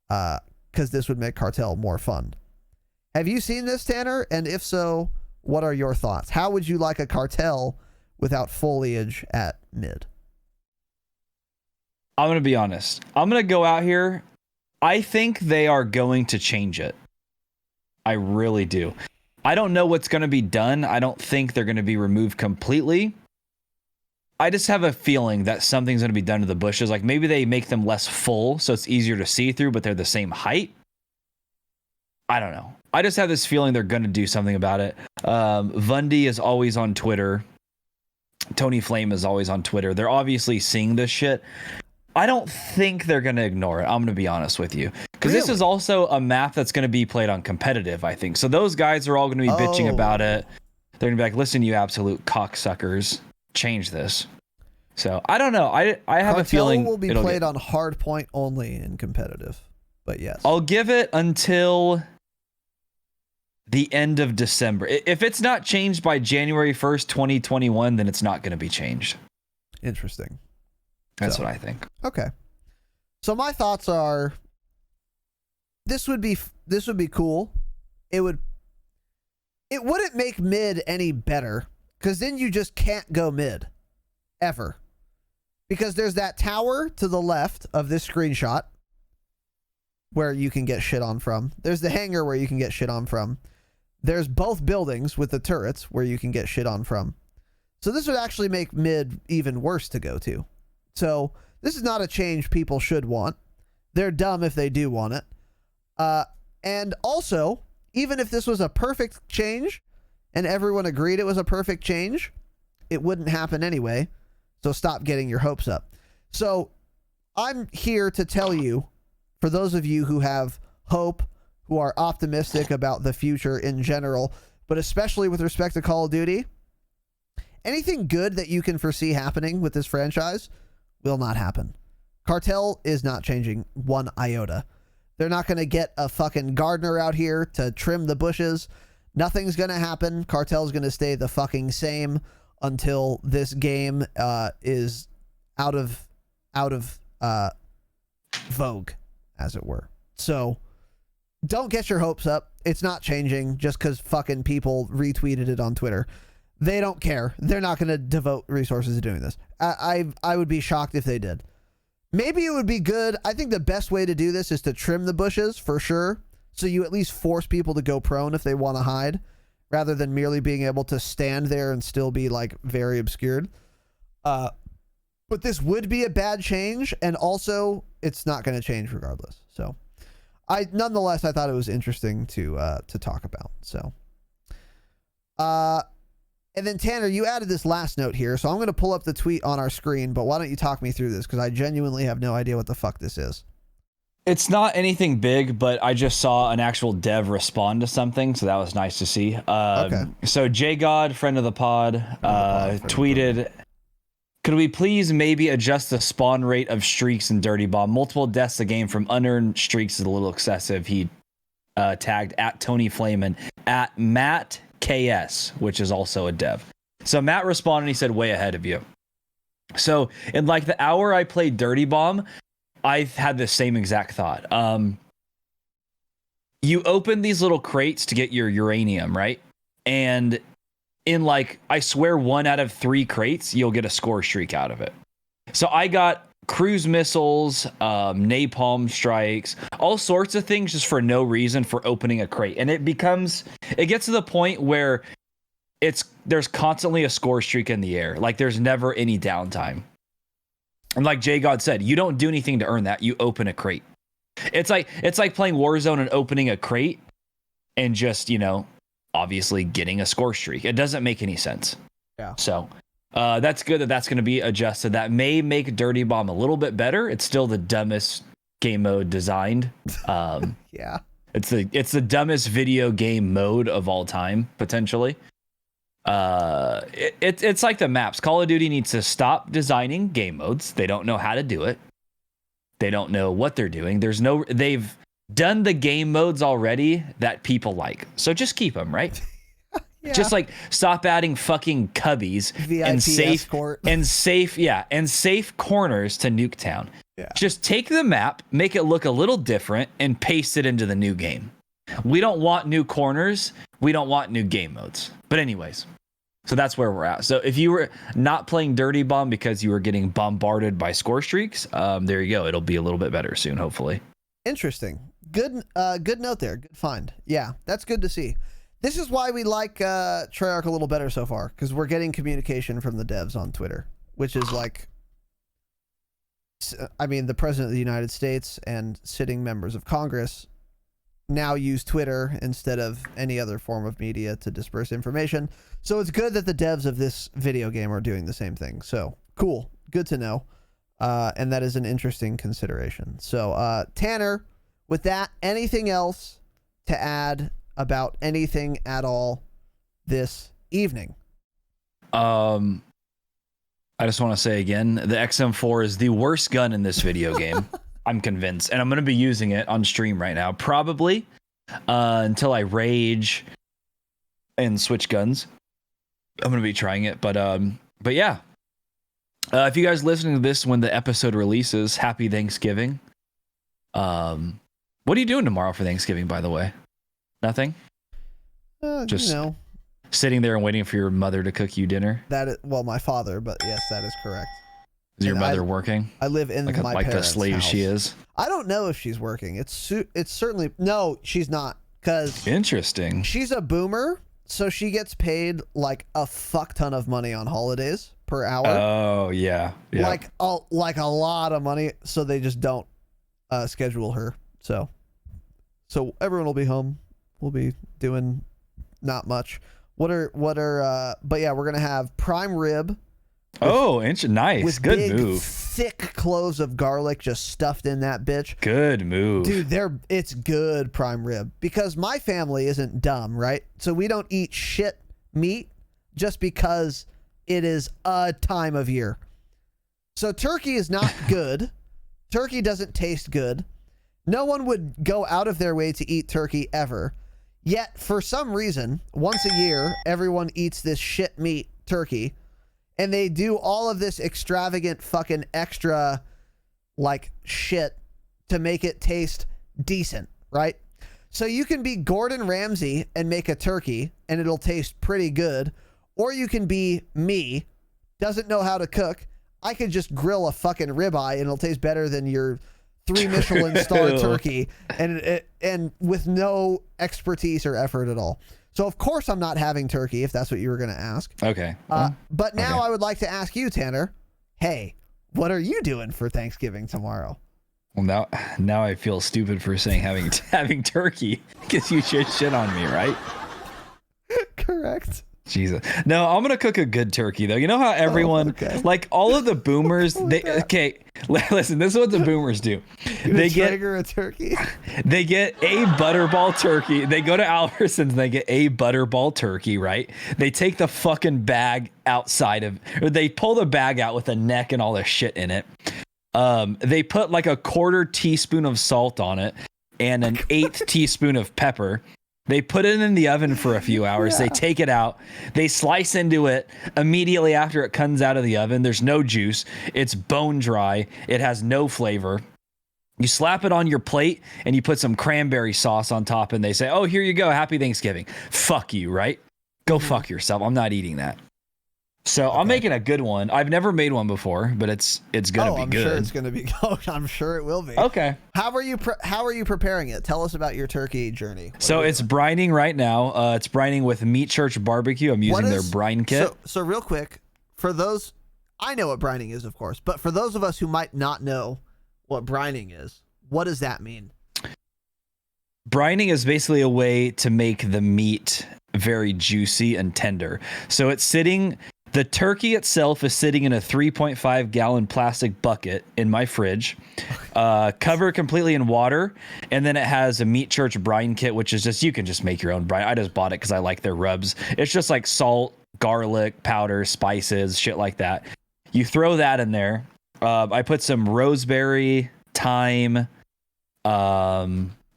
[SPEAKER 1] Because this would make Cartel more fun. Have you seen this, Tanner? And if so, what are your thoughts? How would you like a Cartel without foliage at mid?
[SPEAKER 5] I'm going to be honest. I'm going to go out here. I think they are going to change it. I really do. I don't know what's going to be done. I don't think they're going to be removed completely. I just have a feeling that something's going to be done to the bushes. Like maybe they make them less full so it's easier to see through, but they're the same height. I don't know. I just have this feeling they're going to do something about it. Vundy is always on Twitter. Tony Flame is always on Twitter. They're obviously seeing this shit. I don't think they're going to ignore it. I'm going to be honest with you. Because this is also a map that's going to be played on competitive, I think. So those guys are all going to be bitching about it. They're going to be like, listen, you absolute cocksuckers. Change this. So I don't know. I have a feeling
[SPEAKER 1] will be played on hard point only in competitive. But yes.
[SPEAKER 5] I'll give it until the end of December. If it's not changed by January 1st, 2021, then it's not going to be changed.
[SPEAKER 1] Interesting.
[SPEAKER 5] That's what I think.
[SPEAKER 1] Okay. So my thoughts are this would be cool. It wouldn't make mid any better because then you just can't go mid ever. Because there's that tower to the left of this screenshot where you can get shit on from. There's the hangar where you can get shit on from. There's both buildings with the turrets where you can get shit on from. So this would actually make mid even worse to go to. So this is not a change people should want. They're dumb if they do want it. And also, even if this was a perfect change and everyone agreed it was a perfect change, it wouldn't happen anyway. So stop getting your hopes up. So I'm here to tell you, for those of you who have hope, who are optimistic about the future in general, but especially with respect to Call of Duty, anything good that you can foresee happening with this franchise will not happen. Cartel is not changing one iota. They're not going to get a fucking gardener out here to trim the bushes. Nothing's going to happen. Cartel's going to stay the fucking same until this game is out of vogue, as it were. So don't get your hopes up. It's not changing just because fucking people retweeted it on Twitter. They don't care. They're not going to devote resources to doing this. I would be shocked if they did. Maybe it would be good. I think the best way to do this is to trim the bushes for sure. So you at least force people to go prone if they want to hide, rather than merely being able to stand there and still be like very obscured. But this would be a bad change, and also it's not going to change regardless. So nonetheless, I thought it was interesting to talk about. So, and then Tanner, you added this last note here, so I'm going to pull up the tweet on our screen, but why don't you talk me through this? Because I genuinely have no idea what the fuck this is.
[SPEAKER 5] It's not anything big, but I just saw an actual dev respond to something, so that was nice to see.
[SPEAKER 1] Okay.
[SPEAKER 5] So JGod, friend of the pod, tweeted, could we please maybe adjust the spawn rate of streaks in Dirty Bomb? Multiple deaths a game from unearned streaks is a little excessive. He tagged at Tony Flamin, at Matt KS, which is also a dev. So Matt responded, he said, way ahead of you. So in like the hour I played Dirty Bomb, I had the same exact thought. You open these little crates to get your uranium, right? And in like, I swear 1 out of 3 crates, you'll get a score streak out of it. So I got cruise missiles, napalm strikes, all sorts of things just for no reason for opening a crate. And it gets to the point where there's constantly a score streak in the air. Like there's never any downtime. And like JGod said, you don't do anything to earn that. You open a crate. It's like playing Warzone and opening a crate and just, obviously getting a score streak. It doesn't make any sense.
[SPEAKER 1] Yeah.
[SPEAKER 5] So that's good that's going to be adjusted. That may make Dirty Bomb a little bit better. It's still the dumbest game mode designed.
[SPEAKER 1] Yeah.
[SPEAKER 5] It's the dumbest video game mode of all time, potentially. It's like the maps. Call of Duty needs to stop designing game modes. They don't know how to do it. They don't know what they're doing. They've done the game modes already that people like. So just keep them, right?
[SPEAKER 1] Yeah.
[SPEAKER 5] Just like stop adding fucking cubbies
[SPEAKER 1] VIP
[SPEAKER 5] and safe
[SPEAKER 1] escort.
[SPEAKER 5] and safe corners to Nuketown.
[SPEAKER 1] Yeah.
[SPEAKER 5] Just take the map, make it look a little different, and paste it into the new game. We don't want new corners. We don't want new game modes. But anyways, so that's where we're at. So if you were not playing Dirty Bomb because you were getting bombarded by score streaks, there you go. It'll be a little bit better soon, hopefully.
[SPEAKER 1] Interesting. Good note there. Good find. Yeah, that's good to see. This is why we like Treyarch a little better so far, because we're getting communication from the devs on Twitter, which is like, I mean, the President of the United States and sitting members of Congress now use Twitter instead of any other form of media to disperse information. So it's good that the devs of this video game are doing the same thing. So cool. Good to know. And that is an interesting consideration. So Tanner, with that, anything else to add about anything at all this evening?
[SPEAKER 5] I just want to say again, the XM4 is the worst gun in this video game. I'm convinced, and I'm going to be using it on stream right now, probably until I rage and switch guns. I'm going to be trying it, but yeah. If you guys listening to this when the episode releases, happy Thanksgiving. What are you doing tomorrow for Thanksgiving, by the way? Nothing? Just sitting there and waiting for your mother to cook you dinner?
[SPEAKER 1] Well, my father, but yes, that is correct.
[SPEAKER 5] Is your mother working?
[SPEAKER 1] I live in my
[SPEAKER 5] like the
[SPEAKER 1] parents'
[SPEAKER 5] slave
[SPEAKER 1] house.
[SPEAKER 5] she is?
[SPEAKER 1] I don't know if she's working. It's certainly... No, she's not. Because
[SPEAKER 5] interesting.
[SPEAKER 1] She's a boomer, so she gets paid like a fuck ton of money on holidays per hour.
[SPEAKER 5] Oh, yeah.
[SPEAKER 1] Like a lot of money, so they just don't schedule her. So everyone will be home. We'll be doing not much. But yeah, we're gonna have prime rib.
[SPEAKER 5] Nice.
[SPEAKER 1] With
[SPEAKER 5] good
[SPEAKER 1] big,
[SPEAKER 5] move.
[SPEAKER 1] Thick cloves of garlic just stuffed in that bitch.
[SPEAKER 5] Good move.
[SPEAKER 1] Dude, it's good prime rib. Because my family isn't dumb, right? So we don't eat shit meat just because it is a time of year. So turkey is not good. Turkey doesn't taste good. No one would go out of their way to eat turkey ever. Yet, for some reason, once a year, everyone eats this shit meat turkey. And they do all of this extravagant fucking extra like shit to make it taste decent, right? So you can be Gordon Ramsay and make a turkey and it'll taste pretty good. Or you can be me, doesn't know how to cook. I could just grill a fucking ribeye and it'll taste better than your 3 Michelin star turkey and with no expertise or effort at all. So of course I'm not having turkey if that's what you were going to ask.
[SPEAKER 5] Okay.
[SPEAKER 1] But now I would like to ask you, Tanner, hey, what are you doing for Thanksgiving tomorrow?
[SPEAKER 5] Well, now I feel stupid for saying having turkey because you should shit on me, right?
[SPEAKER 1] Correct.
[SPEAKER 5] Jesus. No, I'm going to cook a good turkey, though. You know how everyone, like all of the boomers, listen, this is what the boomers do. They get
[SPEAKER 1] a turkey.
[SPEAKER 5] They get a butterball turkey. They go to Albertsons and they get a butterball turkey, right? They take the fucking bag or they pull the bag out with a neck and all this shit in it. They put like a 1/4 teaspoon of salt on it and an 1/8 teaspoon of pepper. They put it in the oven for a few hours. Yeah. They take it out. They slice into it immediately after it comes out of the oven. There's no juice. It's bone dry. It has no flavor. You slap it on your plate and you put some cranberry sauce on top and they say, oh, here you go. Happy Thanksgiving. Fuck you, right? Go fuck yourself. I'm not eating that. So I'm making a good one. I've never made one before, but it's gonna be good.
[SPEAKER 1] I'm sure it's gonna be. I'm sure it will be.
[SPEAKER 5] Okay.
[SPEAKER 1] How are you preparing it? Tell us about your turkey journey.
[SPEAKER 5] So it's brining right now. It's brining with Meat Church Barbecue. I'm using their brine kit.
[SPEAKER 1] So real quick, for those, I know what brining is, of course, but for those of us who might not know what brining is, what does that mean?
[SPEAKER 5] Brining is basically a way to make the meat very juicy and tender. So it's sitting The turkey itself is sitting in a 3.5 gallon plastic bucket in my fridge, covered completely in water. And then it has a Meat Church brine kit, which is just, you can just make your own brine. I just bought it because I like their rubs. It's just like salt, garlic, powder, spices, shit like that. You throw that in there. I put some rosemary, thyme,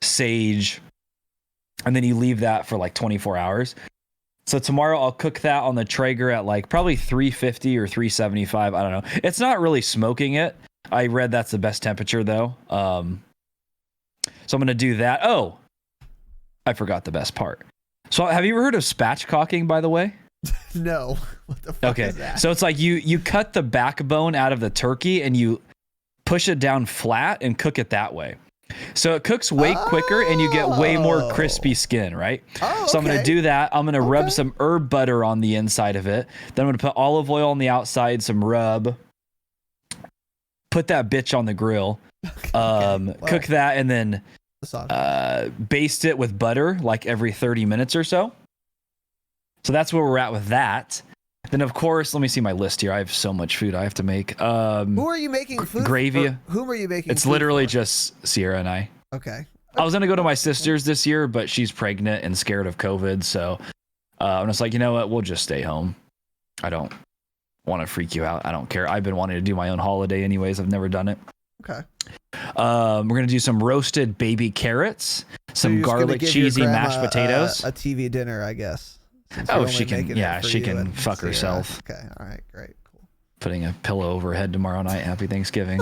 [SPEAKER 5] sage, and then you leave that for like 24 hours. So tomorrow I'll cook that on the Traeger at like probably 350 or 375. I don't know. It's not really smoking it. I read that's the best temperature though. So I'm going to do that. Oh, I forgot the best part. So have you ever heard of spatchcocking, by the way?
[SPEAKER 1] No. What the fuck is that?
[SPEAKER 5] So it's like you cut the backbone out of the turkey and you push it down flat and cook it that way. So it cooks way quicker and you get way more crispy skin, right?
[SPEAKER 1] Oh,
[SPEAKER 5] so I'm going to do that. I'm going to rub
[SPEAKER 1] Okay.
[SPEAKER 5] some herb butter on the inside of it. Then I'm going to put olive oil on the outside, some rub. Put that bitch on the grill. Cook that and then baste it with butter like every 30 minutes or so. So that's where we're at with that. Then, of course, let me see my list here. I have so much food I have to make.
[SPEAKER 1] Who are you making food
[SPEAKER 5] gravy.
[SPEAKER 1] for? Whom are you making
[SPEAKER 5] It's
[SPEAKER 1] food
[SPEAKER 5] literally
[SPEAKER 1] for?
[SPEAKER 5] just Sierra and I.
[SPEAKER 1] Okay.
[SPEAKER 5] I was going to go to my sister's this year, but she's pregnant and scared of COVID. So I'm just like, you know what? We'll just stay home. I don't want to freak you out. I don't care. I've been wanting to do my own holiday anyways. I've never done it.
[SPEAKER 1] Okay.
[SPEAKER 5] We're going to do some roasted baby carrots,
[SPEAKER 1] So
[SPEAKER 5] some
[SPEAKER 1] you're just gonna
[SPEAKER 5] garlic,
[SPEAKER 1] give your
[SPEAKER 5] cheesy
[SPEAKER 1] grandma,
[SPEAKER 5] mashed potatoes.
[SPEAKER 1] A TV dinner, I guess. Since you're
[SPEAKER 5] Oh,
[SPEAKER 1] only
[SPEAKER 5] she can,
[SPEAKER 1] making
[SPEAKER 5] yeah,
[SPEAKER 1] it for
[SPEAKER 5] she
[SPEAKER 1] you
[SPEAKER 5] can
[SPEAKER 1] and
[SPEAKER 5] fuck
[SPEAKER 1] Sierra.
[SPEAKER 5] herself.
[SPEAKER 1] Okay. All right. Great. Cool.
[SPEAKER 5] Putting a pillow over her head tomorrow night. Happy Thanksgiving.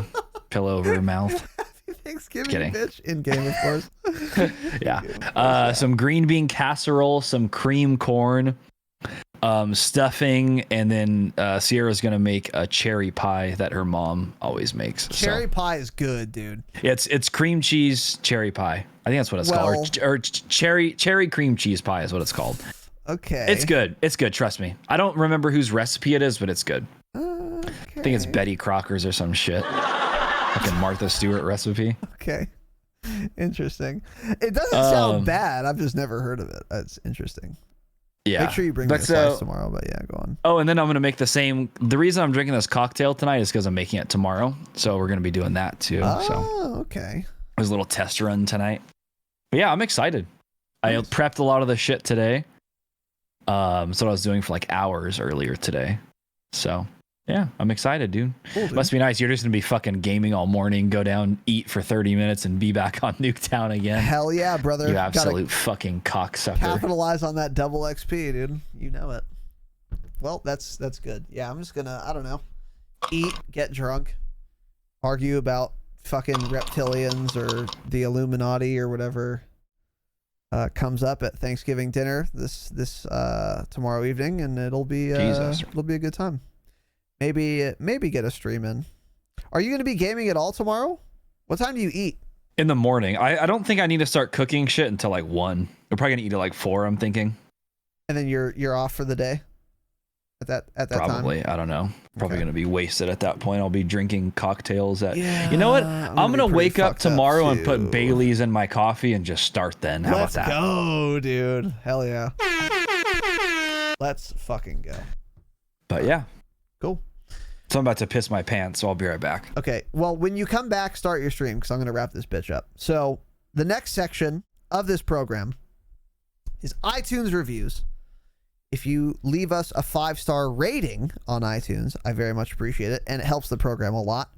[SPEAKER 5] Pillow over her mouth.
[SPEAKER 1] Happy Thanksgiving,
[SPEAKER 5] Kidding.
[SPEAKER 1] bitch. In game, of course.
[SPEAKER 5] Yeah. Some green bean casserole, some cream corn, stuffing, and then Sierra's gonna make a cherry pie that her mom always makes.
[SPEAKER 1] Cherry pie is good, dude.
[SPEAKER 5] It's cream cheese cherry pie. I think that's what it's called. Or cherry cream cheese pie is what it's called.
[SPEAKER 1] Okay.
[SPEAKER 5] It's good. It's good. Trust me. I don't remember whose recipe it is, but it's good.
[SPEAKER 1] Okay.
[SPEAKER 5] I think it's Betty Crocker's or some shit. Like a Martha Stewart recipe.
[SPEAKER 1] Okay. Interesting. It doesn't sound bad. I've just never heard of it. That's interesting.
[SPEAKER 5] Yeah.
[SPEAKER 1] Make sure you bring me a slice tomorrow, but yeah, go on.
[SPEAKER 5] Oh, and then I'm going to make the reason I'm drinking this cocktail tonight is because I'm making it tomorrow. So we're going to be doing that too.
[SPEAKER 1] Oh, okay.
[SPEAKER 5] There's a little test run tonight. But yeah, I'm excited. I prepped a lot of the shit today. That's what I was doing for like hours earlier today. So yeah, I'm excited, dude.
[SPEAKER 1] Cool, dude.
[SPEAKER 5] Must be nice. You're just going to be fucking gaming all morning, go down, eat for 30 minutes, and be back on Nuketown again.
[SPEAKER 1] Hell yeah, brother.
[SPEAKER 5] You
[SPEAKER 1] Gotta
[SPEAKER 5] absolute fucking cocksucker.
[SPEAKER 1] capitalize on that double XP, dude. You know it. Well, that's good. Yeah, I'm just gonna, I don't know, eat, get drunk, argue about fucking reptilians or the Illuminati or whatever comes up at Thanksgiving dinner this tomorrow evening, and it'll be a good time. Maybe get a stream in. Are you going to be gaming at all tomorrow? What time do you eat?
[SPEAKER 5] In the morning. I don't think I need to start cooking shit until like 1. We're probably gonna eat at like 4, I'm thinking.
[SPEAKER 1] And then you're off for the day at that
[SPEAKER 5] Probably.
[SPEAKER 1] time?
[SPEAKER 5] I don't know. Probably
[SPEAKER 1] Okay.
[SPEAKER 5] gonna be wasted at that point. I'll be drinking cocktails at
[SPEAKER 1] Yeah,
[SPEAKER 5] you know what?
[SPEAKER 1] I'm
[SPEAKER 5] I'm
[SPEAKER 1] gonna
[SPEAKER 5] gonna
[SPEAKER 1] be pretty
[SPEAKER 5] wake up
[SPEAKER 1] fucked up,
[SPEAKER 5] tomorrow and
[SPEAKER 1] too.
[SPEAKER 5] put Bailey's in my coffee and just start then. How
[SPEAKER 1] Let's
[SPEAKER 5] about that?
[SPEAKER 1] go, dude. Hell yeah. Let's fucking go.
[SPEAKER 5] But yeah.
[SPEAKER 1] Cool.
[SPEAKER 5] So I'm about to piss my pants, so I'll be right back.
[SPEAKER 1] Okay. Well, when you come back, start your stream because I'm going to wrap this bitch up. So the next section of this program is iTunes reviews. If you leave us a 5-star rating on iTunes, I very much appreciate it, and it helps the program a lot.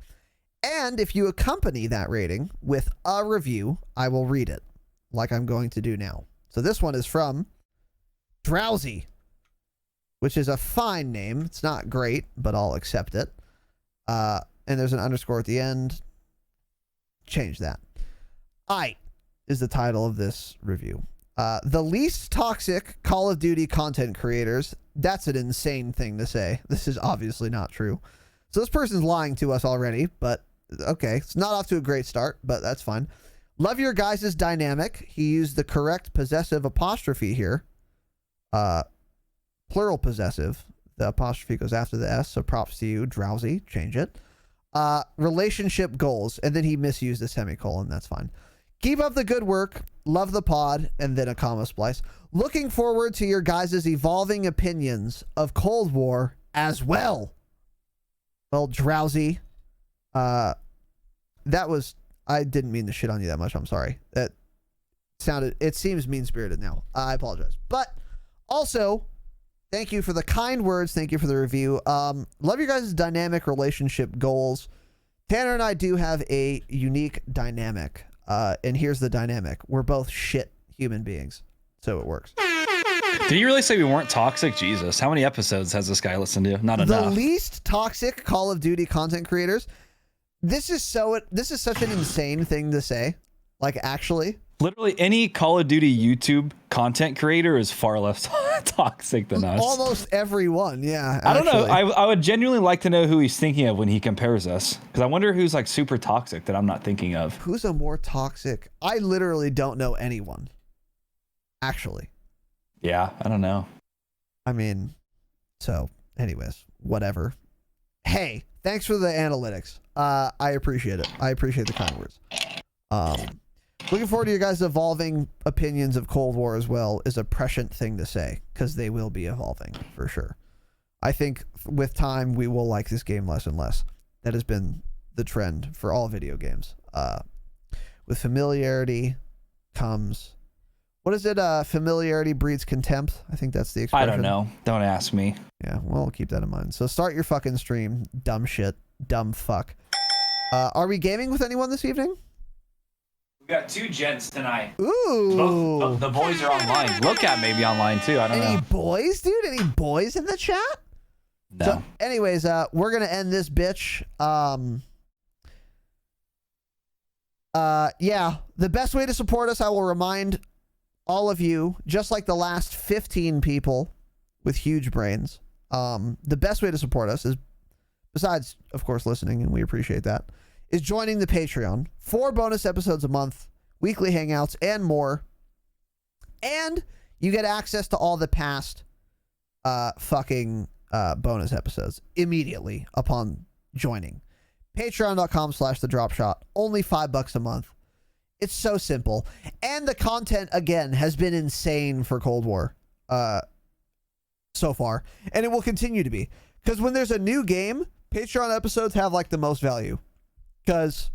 [SPEAKER 1] And if you accompany that rating with a review, I will read it, like I'm going to do now. So this one is from Drowsy, which is a fine name. It's not great, but I'll accept it. And there's an underscore at the end. Change that. I is the title of this review. The least toxic Call of Duty content creators. That's an insane thing to say. This is obviously not true. So this person's lying to us already, but okay. It's not off to a great start, but that's fine. Love your guys' dynamic. He used the correct possessive apostrophe here. Plural possessive. The apostrophe goes after the S, so props to you, Drowsy. Change it. Relationship goals, and then he misused a semicolon. That's fine. Keep up the good work. Love the pod, and then a comma splice. Looking forward to your guys' evolving opinions of Cold War as well. Well, Drowsy. I didn't mean to shit on you that much. I'm sorry. It seems mean-spirited now. I apologize. But also, thank you for the kind words. Thank you for the review. Love your guys' dynamic relationship goals. Tanner and I do have a unique dynamic. And here's the dynamic. We're both shit human beings. So it works.
[SPEAKER 5] Did you really say we weren't toxic? Jesus. How many episodes has this guy listened to? Not enough.
[SPEAKER 1] The least toxic Call of Duty content creators. This is such an insane thing to say. Like, actually.
[SPEAKER 5] Literally any Call of Duty YouTube content creator is far less toxic than us.
[SPEAKER 1] Almost everyone, yeah.
[SPEAKER 5] I don't know. I would genuinely like to know who he's thinking of when he compares us. Because I wonder who's like super toxic that I'm not thinking of.
[SPEAKER 1] Who's a more toxic? I literally don't know anyone. Actually.
[SPEAKER 5] Yeah, I don't know.
[SPEAKER 1] I mean, so anyways, whatever. Hey, thanks for the analytics. I appreciate it. I appreciate the kind words. Looking forward to your guys' evolving opinions of Cold War as well is a prescient thing to say, because they will be evolving for sure. I think with time we will like this game less and less. That has been the trend for all video games. With familiarity comes, what is it? Familiarity breeds contempt. I think that's the expression.
[SPEAKER 5] I don't know. Don't ask me.
[SPEAKER 1] Yeah, well, keep that in mind. So start your fucking stream, dumb shit, dumb fuck. Are we gaming with anyone this evening?
[SPEAKER 5] We got 2 gents tonight.
[SPEAKER 1] Ooh.
[SPEAKER 5] Both the boys are online. Look at maybe online too. I don't know.
[SPEAKER 1] Any boys, dude? Any boys in the chat?
[SPEAKER 5] No.
[SPEAKER 1] So, anyways, we're gonna end this bitch. Yeah, the best way to support us, I will remind all of you, just like the last 15 people with huge brains, the best way to support us is, besides, of course, listening, and we appreciate that, is joining the Patreon. 4 bonus episodes a month, weekly hangouts, and more. And you get access to all the past bonus episodes immediately upon joining. Patreon.com/the Dropshot. Only $5 a month. It's so simple. And the content, again, has been insane for Cold War so far. And it will continue to be. Because when there's a new game, Patreon episodes have like the most value. Because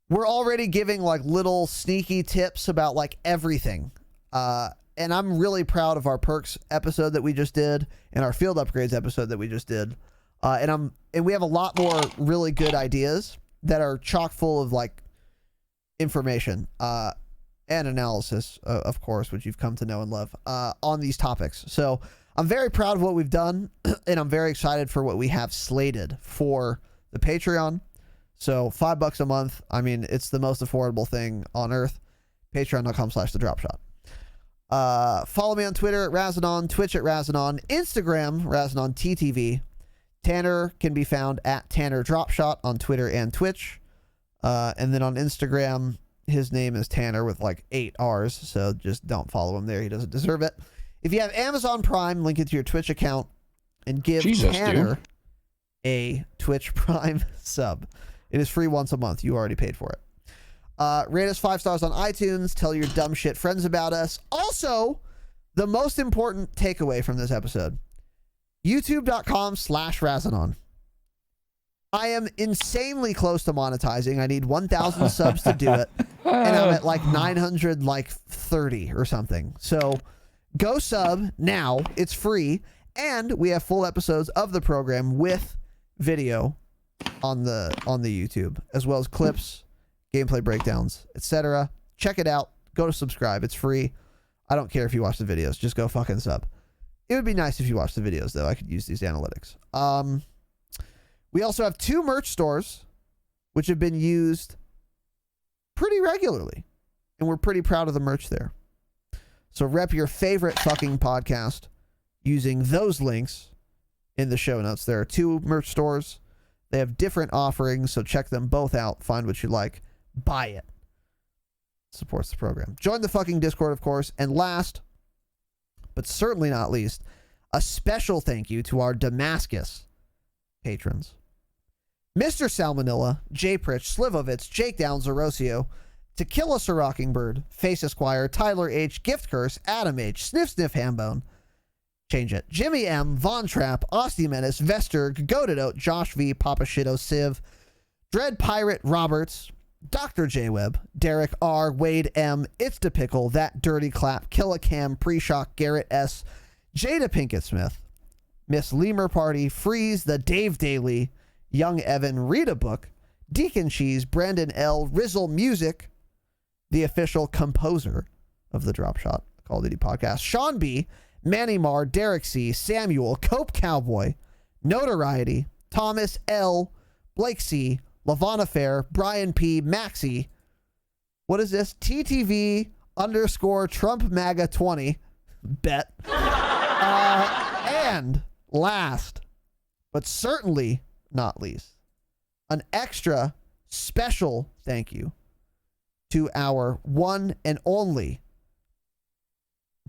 [SPEAKER 1] we're already giving like little sneaky tips about like everything. And I'm really proud of our perks episode that we just did and our field upgrades episode that we just did. And we have a lot more really good ideas that are chock full of like information and analysis, of course, which you've come to know and love on these topics. So I'm very proud of what we've done, and I'm very excited for what we have slated for the Patreon. So $5 a month. I mean, it's the most affordable thing on earth. Patreon.com/the Dropshot. Follow me on Twitter at Razinon, Twitch at Razinon, Instagram Razinon TTV. Tanner can be found at Tanner Dropshot on Twitter and Twitch. And then on Instagram, his name is Tanner with like 8 R's. So just don't follow him there. He doesn't deserve it. If you have Amazon Prime, link it to your Twitch account and give Tanner a Twitch Prime sub. It is free once a month. You already paid for it. Rate us 5 stars on iTunes. Tell your dumb shit friends about us. Also, the most important takeaway from this episode, youtube.com/Razinon. I am insanely close to monetizing. I need 1,000 subs to do it. And I'm at like 930 or something. So go sub now. It's free. And we have full episodes of the program with video on the YouTube, as well as clips, gameplay breakdowns, etc. Check it out. Go to subscribe. It's free. I don't care if you watch the videos. Just go fucking sub. It would be nice if you watched the videos, though. I could use these analytics. We also have 2 merch stores, which have been used pretty regularly. And we're pretty proud of the merch there. So rep your favorite fucking podcast using those links in the show notes. There are 2 merch stores. They have different offerings, so check them both out. Find what you like. Buy it. Supports the program. Join the fucking Discord, of course. And last, but certainly not least, a special thank you to our Damascus patrons. Mr. Salmonella, J. Pritch, Slivovitz, Jake Downs, Orosio, Tequila Sir Rockingbird, Face Esquire, Tyler H., Gift Curse, Adam H., Sniff Hambone, Change it. Jimmy M, Von Trapp, Austin Menace, Vester, Godot, Josh V, Papa Shitto, Civ, Dread Pirate Roberts, Dr. J Web, Derek R, Wade M, It's the Pickle, That Dirty Clap, Killicam, Pre-Shock, Garrett S, Jada Pinkett Smith, Miss Lemur Party, Freeze, The Dave Daily, Young Evan, Read a Book, Deacon Cheese, Brandon L, Rizzle Music, the official composer of the Dropshot Call of Duty podcast, Sean B, Manny Marr, Derek C, Samuel, Cope Cowboy, Notoriety, Thomas L, Blake C, Lavana Fair, Brian P, Maxi. What is this? TTV _ Trump MAGA 20. Bet. And last, but certainly not least, an extra special thank you to our one and only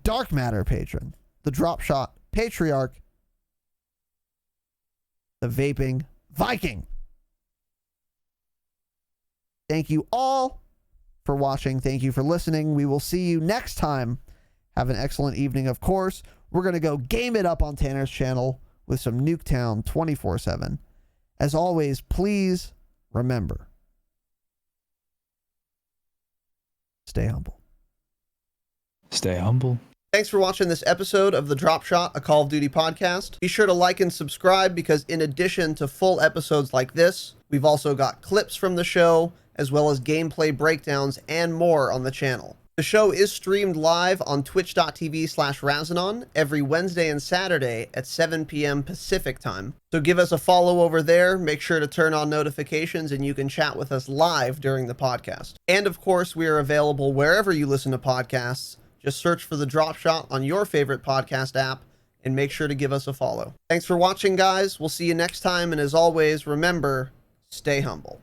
[SPEAKER 1] Dark Matter patron, the Dropshot Patriarch, the Vaping Viking. Thank you all for watching. Thank you for listening. We will see you next time. Have an excellent evening, of course. We're going to go game it up on Tanner's channel with some Nuketown 24/7. As always, please remember, stay humble.
[SPEAKER 5] Stay humble.
[SPEAKER 1] Thanks for watching this episode of the Dropshot, a Call of Duty podcast. Be sure to like and subscribe because in addition to full episodes like this, we've also got clips from the show, as well as gameplay breakdowns and more on the channel. The show is streamed live on twitch.tv/Razinon every Wednesday and Saturday at 7 p.m. Pacific time. So give us a follow over there, make sure to turn on notifications, and you can chat with us live during the podcast. And of course, we are available wherever you listen to podcasts. Just search for the Dropshot on your favorite podcast app and make sure to give us a follow. Thanks for watching, guys. We'll see you next time. And as always, remember, stay humble.